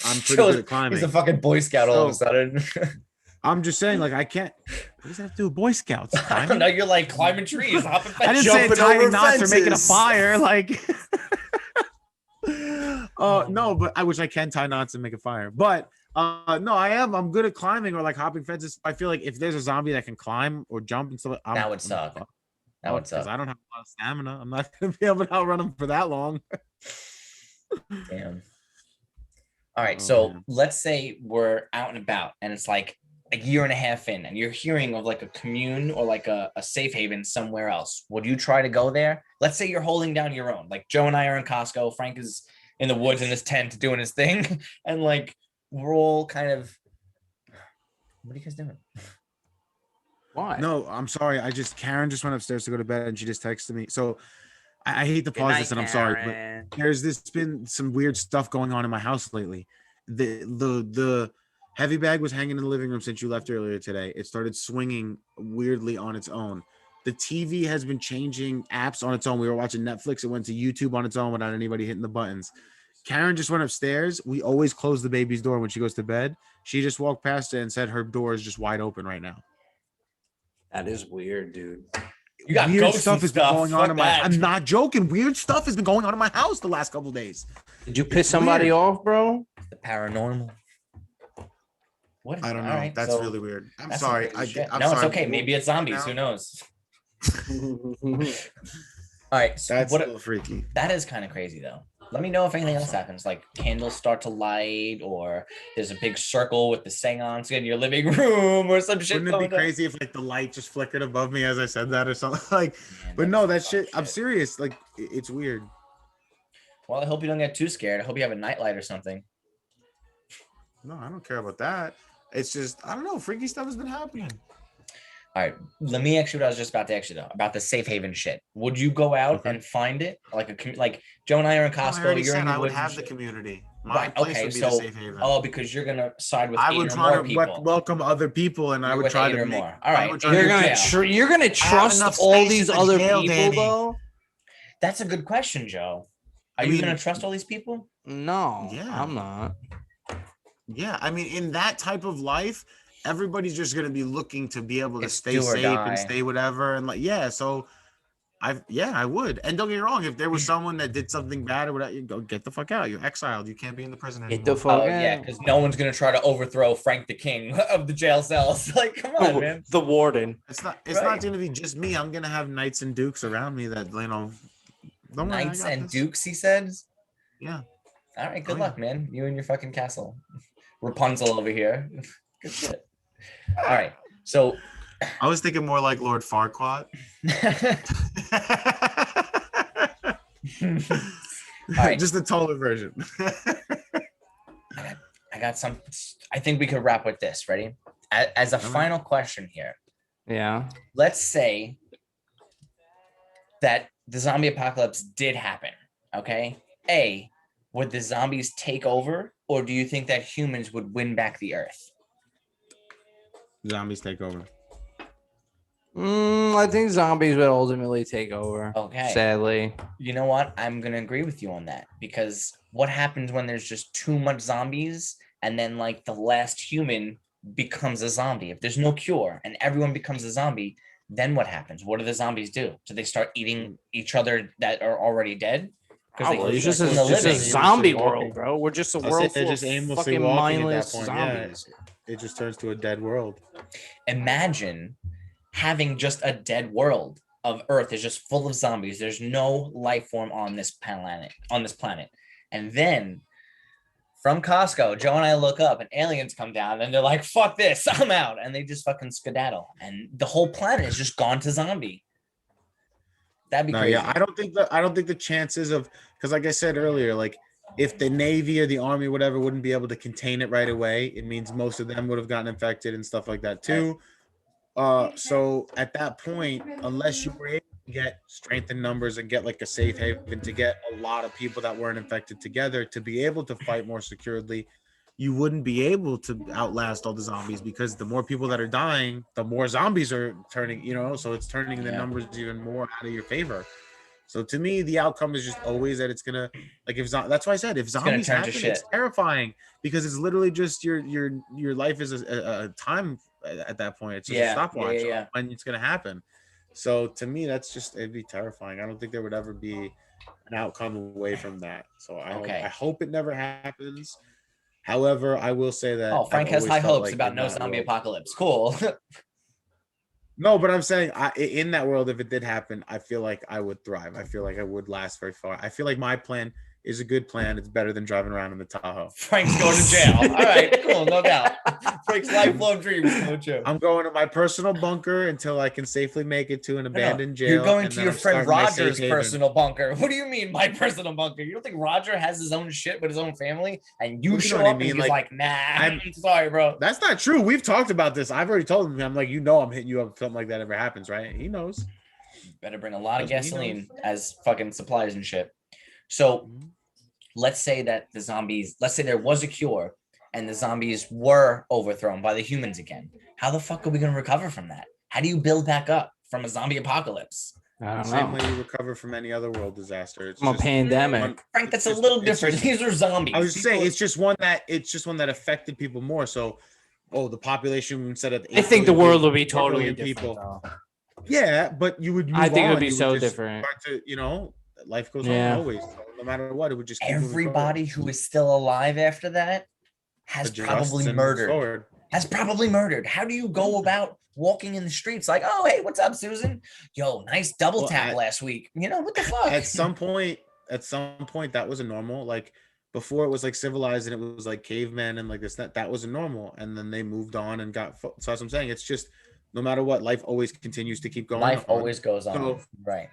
Speaker 1: I'm pretty
Speaker 2: Joe's-
Speaker 1: good at climbing.
Speaker 2: He's a fucking Boy Scout all of a
Speaker 1: So-
Speaker 2: sudden.
Speaker 1: I'm just saying, like I can't. What does that have to do with Boy Scouts?
Speaker 2: I
Speaker 1: Climbing?
Speaker 2: don't know. You're like climbing trees, hopping
Speaker 1: I didn't
Speaker 2: fences.
Speaker 1: say
Speaker 3: Jumping
Speaker 1: tying
Speaker 3: over
Speaker 1: knots or making a
Speaker 3: fences.
Speaker 1: fire. Like, oh no, but I wish I can tie knots and make a fire. But No, I am. I'm good at climbing or like hopping fences. I feel like if there's a zombie that can climb or jump and stuff,
Speaker 2: That would suck. That would
Speaker 1: because
Speaker 2: suck.
Speaker 1: I don't have a lot of stamina. I'm not gonna be able to outrun them for that long.
Speaker 2: Damn. All right,
Speaker 1: Oh,
Speaker 2: so
Speaker 1: man.
Speaker 2: let's say we're out and about and it's like a year and a half in and you're hearing of like a commune or like a safe haven somewhere else. Would you try to go there? Let's say you're holding down your own. Like Joe and I are in Costco. Frank is in the woods in his tent doing his thing. And like we're all kind of, what are you guys doing?
Speaker 4: Why?
Speaker 1: No, I'm sorry. Karen just went upstairs to go to bed and she just texted me. So I hate to
Speaker 4: Good
Speaker 1: pause
Speaker 4: night,
Speaker 1: this and I'm sorry, but
Speaker 4: Karen.
Speaker 1: there's been some weird stuff going on in my house lately. The heavy bag was hanging in the living room since you left earlier today. It started swinging weirdly on its own. The TV has been changing apps on its own. We were watching Netflix. It went to YouTube on its own without anybody hitting the buttons. Karen just went upstairs. We always close the baby's door when she goes to bed. She just walked past it and said her door is just wide open right now.
Speaker 4: That is weird, dude.
Speaker 2: You got
Speaker 1: Weird
Speaker 2: ghosts
Speaker 1: stuff
Speaker 2: and
Speaker 1: has been
Speaker 2: stuff.
Speaker 1: going on
Speaker 2: Fuck
Speaker 1: in my.
Speaker 2: that.
Speaker 1: I'm not joking. Weird stuff has been going on in my house the last couple days.
Speaker 4: Did you piss somebody
Speaker 1: weird.
Speaker 4: off, bro?
Speaker 2: The paranormal. What?
Speaker 1: I don't know.
Speaker 2: All right,
Speaker 1: That's
Speaker 2: so
Speaker 1: really weird. I'm
Speaker 2: that's some
Speaker 1: sorry.
Speaker 2: crazy shit.
Speaker 1: I'm
Speaker 2: No,
Speaker 1: sorry.
Speaker 2: it's okay. Maybe it's zombies. Who knows? All right. So
Speaker 1: That's
Speaker 2: what?
Speaker 1: a little freaky.
Speaker 2: That is kind of crazy though. Let me know if anything else happens, like candles start to light, or there's a big circle with the seance in your living room, or some shit.
Speaker 1: Wouldn't it be
Speaker 2: going on.
Speaker 1: crazy if like the light just flickered above me as I said that or something? Like,
Speaker 2: Man,
Speaker 1: but no, that
Speaker 2: that's
Speaker 1: shit.
Speaker 2: fucked
Speaker 1: I'm serious. Like, it's weird.
Speaker 2: Well, I hope you don't get too scared. I hope you have a nightlight or something.
Speaker 1: No, I don't care about that. It's just I don't know. Freaky stuff has been happening.
Speaker 2: All right, let me ask you what I was just about to ask you though about the safe haven shit. Would you go out
Speaker 1: Okay.
Speaker 2: and find it like Joe and I are in
Speaker 1: No, I
Speaker 2: Costco?
Speaker 1: already
Speaker 2: You're
Speaker 1: said
Speaker 2: in the
Speaker 1: I would
Speaker 2: woods and
Speaker 1: have the
Speaker 2: shit.
Speaker 1: community. My
Speaker 2: Right,
Speaker 1: place
Speaker 2: okay,
Speaker 1: would be the
Speaker 2: so
Speaker 1: safe haven.
Speaker 2: oh, because you're gonna side with
Speaker 1: I
Speaker 2: 8
Speaker 1: would
Speaker 2: or
Speaker 1: try
Speaker 2: more
Speaker 1: to
Speaker 2: people.
Speaker 1: welcome other people, and I
Speaker 2: You're
Speaker 1: would
Speaker 2: with
Speaker 1: try
Speaker 2: 8
Speaker 1: to
Speaker 2: or
Speaker 1: make.
Speaker 2: more. All
Speaker 1: I
Speaker 2: right,
Speaker 1: would try
Speaker 2: you're
Speaker 1: to
Speaker 2: gonna
Speaker 1: make-
Speaker 4: You're gonna trust
Speaker 1: enough
Speaker 4: all
Speaker 1: space
Speaker 4: these
Speaker 1: in the
Speaker 4: other
Speaker 1: jail,
Speaker 4: people,
Speaker 1: Danny.
Speaker 4: though?
Speaker 2: That's a good question, Joe. Are
Speaker 1: I
Speaker 2: you
Speaker 1: mean-
Speaker 2: gonna trust all these people?
Speaker 4: No,
Speaker 1: Yeah.
Speaker 4: I'm not.
Speaker 1: Yeah, I mean, in that type of life, everybody's just gonna be looking to be able to
Speaker 2: It's
Speaker 1: stay
Speaker 2: do or
Speaker 1: safe
Speaker 2: die.
Speaker 1: and stay whatever, and like, yeah. So, I would. And don't get me wrong, if there was someone that did something bad or whatever, you go get the fuck out. You're exiled. You can't be in the prison
Speaker 4: Get
Speaker 1: anymore.
Speaker 4: the fuck
Speaker 2: Oh
Speaker 4: out.
Speaker 2: yeah, because no one's gonna try to overthrow Frank the King of the jail cells. Like, come on, man.
Speaker 4: The warden.
Speaker 1: It's not
Speaker 2: Right.
Speaker 1: not gonna be just me. I'm gonna have knights and dukes around me that don't worry, I
Speaker 2: Knights
Speaker 1: got
Speaker 2: and
Speaker 1: this.
Speaker 2: dukes, he says.
Speaker 1: Yeah.
Speaker 2: All right, good
Speaker 1: Oh, yeah.
Speaker 2: luck, man. You and your fucking castle. Rapunzel over here. Good shit. All right, so
Speaker 1: I was thinking more like Lord Farquaad.
Speaker 2: right.
Speaker 1: Just a taller version.
Speaker 2: I got some. I think we could wrap with this. Ready? As a
Speaker 1: right.
Speaker 2: final question here,
Speaker 4: Yeah.
Speaker 2: let's say that the zombie apocalypse did happen. Okay. A, would the zombies take over, or do you think that humans would win back the earth?
Speaker 1: Zombies take over.
Speaker 4: I think zombies would ultimately take over.
Speaker 2: Okay.
Speaker 4: Sadly.
Speaker 2: You know what? I'm gonna agree with you on that, because what happens when there's just too much zombies and then like the last human becomes a zombie? If there's no cure and everyone becomes a zombie, then what happens? What do the zombies do? Do they start eating each other that are already dead?
Speaker 4: Oh, well, it's just
Speaker 2: in
Speaker 4: a,
Speaker 2: the
Speaker 4: just a
Speaker 2: living.
Speaker 4: zombie
Speaker 1: walking.
Speaker 4: world, bro. We're just a
Speaker 1: I'll say
Speaker 4: world
Speaker 1: they're
Speaker 4: full
Speaker 1: just
Speaker 4: of
Speaker 1: aimlessly
Speaker 4: fucking
Speaker 1: walking at
Speaker 4: mindless
Speaker 1: that point, yeah.
Speaker 4: zombies.
Speaker 1: It just turns to a dead world.
Speaker 2: Imagine having just a dead world of Earth is just full of zombies. There's no life form on this planet. And then from Costco, Joe and I look up and aliens come down and they're like, fuck this, I'm out. And they just fucking skedaddle. And the whole planet is just gone to zombie. That'd be
Speaker 1: No,
Speaker 2: crazy.
Speaker 1: yeah, I don't think the chances of, because like I said earlier, like if the Navy or the Army, whatever, wouldn't be able to contain it right away, it means most of them would have gotten infected and stuff like that too. So at that point, unless you were able to get strength in numbers and get like a safe haven to get a lot of people that weren't infected together to be able to fight more securely, you wouldn't be able to outlast all the zombies, because the more people that are dying, the more zombies are turning, so it's turning the
Speaker 2: Yeah.
Speaker 1: numbers even more out of your favor. So to me, the outcome is just always that it's gonna, like, that's why I said if
Speaker 2: gonna
Speaker 1: zombies
Speaker 2: turn to
Speaker 1: happen, it's
Speaker 2: shit.
Speaker 1: terrifying, because it's literally just your life is a time at that point. It's just
Speaker 2: Yeah,
Speaker 1: a stopwatch
Speaker 2: yeah.
Speaker 1: on when it's gonna happen. So to me, it'd be terrifying. I don't think there would ever be an outcome away from that. So I
Speaker 2: Okay.
Speaker 1: hope it never happens. However, I will say that
Speaker 2: Oh, Frank
Speaker 1: I've
Speaker 2: has
Speaker 1: always
Speaker 2: high
Speaker 1: felt
Speaker 2: hopes
Speaker 1: like
Speaker 2: about
Speaker 1: in
Speaker 2: no
Speaker 1: that
Speaker 2: zombie
Speaker 1: world-
Speaker 2: apocalypse. Cool.
Speaker 1: No, but I'm saying in that world, if it did happen, I feel like I would thrive. I feel like I would last very far. I feel like my plan is a good plan. It's better than driving around in the Tahoe.
Speaker 2: Frank's going to jail. All right, cool, no doubt. Frank's lifelong dream is going to jail.
Speaker 1: I'm going to my personal bunker until I can safely make it to an
Speaker 2: No,
Speaker 1: abandoned jail.
Speaker 2: you're going
Speaker 1: and
Speaker 2: to
Speaker 1: then
Speaker 2: your
Speaker 1: I'm
Speaker 2: friend
Speaker 1: starting my safe
Speaker 2: Roger's
Speaker 1: haven.
Speaker 2: personal bunker. What do you mean, my personal bunker? You don't think Roger has his own shit with his own family, and you
Speaker 1: Well, you
Speaker 2: show
Speaker 1: know what I
Speaker 2: up and
Speaker 1: mean?
Speaker 2: he's
Speaker 1: Like,
Speaker 2: like, "Nah,
Speaker 1: I'm-
Speaker 2: I'm sorry, bro."
Speaker 1: That's not true. We've talked about this. I've already told him. I'm like, I'm hitting you up if something like that ever happens, right? He knows.
Speaker 2: Better bring a lot of
Speaker 1: Trust me, he
Speaker 2: gasoline as fucking supplies and shit. So let's say that let's say there was a cure and the zombies were overthrown by the humans again. How the fuck are we going to recover from that? How do you build back up from a zombie apocalypse?
Speaker 4: I don't
Speaker 1: Same
Speaker 4: know.
Speaker 1: way you recover from any other world disaster. It's
Speaker 4: From a
Speaker 1: just
Speaker 4: pandemic.
Speaker 1: one-
Speaker 2: Frank, that's
Speaker 1: it's
Speaker 2: a
Speaker 1: just-
Speaker 2: little
Speaker 1: it's
Speaker 2: different.
Speaker 1: just-
Speaker 2: These are zombies.
Speaker 1: I was just saying
Speaker 2: People-
Speaker 1: it's just one that affected people more. So, the population instead of
Speaker 4: I
Speaker 1: 8
Speaker 4: think the
Speaker 1: billion
Speaker 4: world
Speaker 1: people,
Speaker 4: will be
Speaker 1: 4
Speaker 4: totally
Speaker 1: billion
Speaker 4: different. Though.
Speaker 1: Yeah, but you would. Move
Speaker 4: I think it would
Speaker 1: on.
Speaker 4: be
Speaker 1: You
Speaker 4: so
Speaker 1: just
Speaker 4: different.
Speaker 1: start to, life goes
Speaker 4: Yeah.
Speaker 1: on always. So no matter what, it would just keep moving
Speaker 2: everybody who is still alive after that has
Speaker 1: forward.
Speaker 2: probably
Speaker 1: Adjusts and moves
Speaker 2: murdered.
Speaker 1: forward.
Speaker 2: Has probably murdered. How do you go about walking in the streets like, "Oh, hey, what's up, Susan? Yo, nice double
Speaker 1: Well,
Speaker 2: tap
Speaker 1: at-
Speaker 2: last week." You know what the fuck?
Speaker 1: At some point, that was a normal. Like before, it was like civilized and it was like cavemen and like this that was a normal. And then they moved on and got. So that's what I'm saying. It's just no matter what, life always continues to keep going.
Speaker 2: Life
Speaker 1: on.
Speaker 2: always goes on.
Speaker 1: So-
Speaker 2: Right.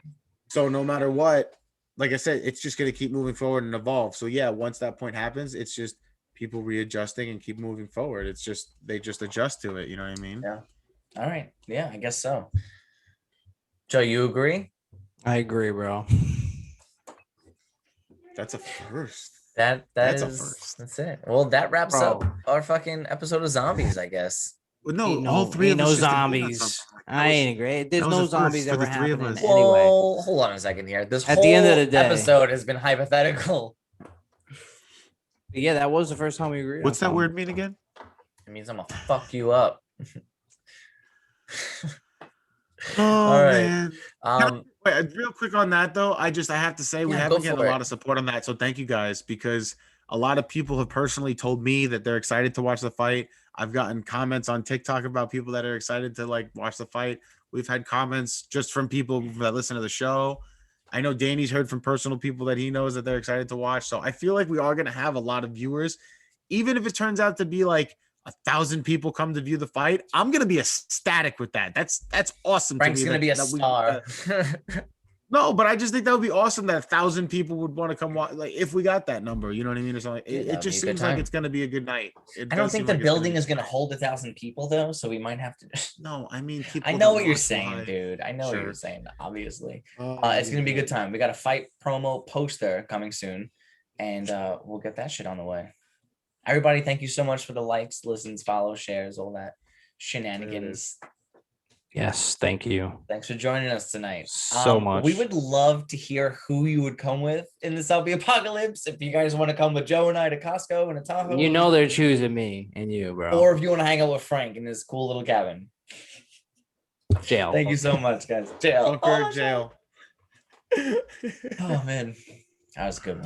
Speaker 1: So no matter what, like I said, it's just going to keep moving forward and evolve. So yeah, once that point happens, it's just people readjusting and keep moving forward. It's just they just adjust to it. You know what I mean?
Speaker 2: Yeah. All right. Yeah, I guess so. Joe, you agree?
Speaker 4: I agree, bro.
Speaker 1: That's a first.
Speaker 2: That's
Speaker 1: That's a first.
Speaker 2: That's it. Well, that wraps up
Speaker 4: Bro.
Speaker 2: our fucking episode of zombies, I guess.
Speaker 1: Well, no,
Speaker 4: Ain't
Speaker 1: all three
Speaker 4: ain't
Speaker 1: of
Speaker 4: no
Speaker 1: us just agreed on
Speaker 4: zombies.
Speaker 1: something. Like, that
Speaker 4: I
Speaker 1: was-
Speaker 4: ain't agree. There's
Speaker 1: was
Speaker 4: no
Speaker 1: a first
Speaker 4: zombies
Speaker 1: for
Speaker 4: ever
Speaker 1: the three of
Speaker 4: happening
Speaker 1: us.
Speaker 4: anyway.
Speaker 2: Well, hold on a second here. This
Speaker 4: At
Speaker 2: whole
Speaker 4: the end of the day-
Speaker 2: episode has been hypothetical.
Speaker 4: Yeah, that was the first time we agreed.
Speaker 1: What's
Speaker 4: on
Speaker 1: that
Speaker 4: something.
Speaker 1: word mean again?
Speaker 2: It means I'm gonna fuck you up.
Speaker 1: Oh
Speaker 2: All right.
Speaker 1: man. Wait, real quick on that though, I have to say we
Speaker 2: Yeah,
Speaker 1: haven't
Speaker 2: go
Speaker 1: gotten
Speaker 2: for
Speaker 1: a
Speaker 2: it.
Speaker 1: lot of support on that. So thank you guys because a lot of people have personally told me that they're excited to watch the fight. I've gotten comments on TikTok about people that are excited to like watch the fight. We've had comments just from people that listen to the show. I know Danny's heard from personal people that he knows that they're excited to watch. So I feel like we are going to have a lot of viewers, even if it turns out to be like 1,000 people come to view the fight. I'm going to be ecstatic with that. That's awesome.
Speaker 2: Frank's
Speaker 1: to me
Speaker 2: gonna be a
Speaker 1: that we-
Speaker 2: star.
Speaker 1: no, but I just think that would be awesome that 1,000 people would want to come watch. Like if we got that number, you know what I mean, or something.
Speaker 2: Yeah,
Speaker 1: It
Speaker 2: that'd
Speaker 1: just
Speaker 2: be a good
Speaker 1: seems like
Speaker 2: time.
Speaker 1: it's going to be a good night. It
Speaker 2: I don't
Speaker 1: does
Speaker 2: think
Speaker 1: seem
Speaker 2: the
Speaker 1: like it's gonna
Speaker 2: building
Speaker 1: be-
Speaker 2: is gonna hold 1,000 people though, so we might have to.
Speaker 1: No, I mean, people
Speaker 2: I know
Speaker 1: that
Speaker 2: what you're
Speaker 1: watch
Speaker 2: saying,
Speaker 1: live.
Speaker 2: dude. I know what
Speaker 1: Sure.
Speaker 2: you're saying. Obviously,
Speaker 1: Oh,
Speaker 2: it's gonna be a good time. We got a fight promo poster coming soon, and we'll get that shit on the way. Everybody, thank you so much for the likes, listens, follows, shares, all that shenanigans.
Speaker 4: Yes, thank you.
Speaker 2: Thanks for joining us tonight.
Speaker 4: So much.
Speaker 2: We would love to hear who you would come with in the zombie apocalypse. If you guys want to come with Joe and I to Costco and a Tahoe,
Speaker 4: You know they're choosing me and you, bro.
Speaker 2: or if you want to hang out with Frank in his cool little cabin.
Speaker 4: jail.
Speaker 2: Thank you so much, guys. Jail.
Speaker 1: Bunker jail.
Speaker 2: Oh man, that was a good one.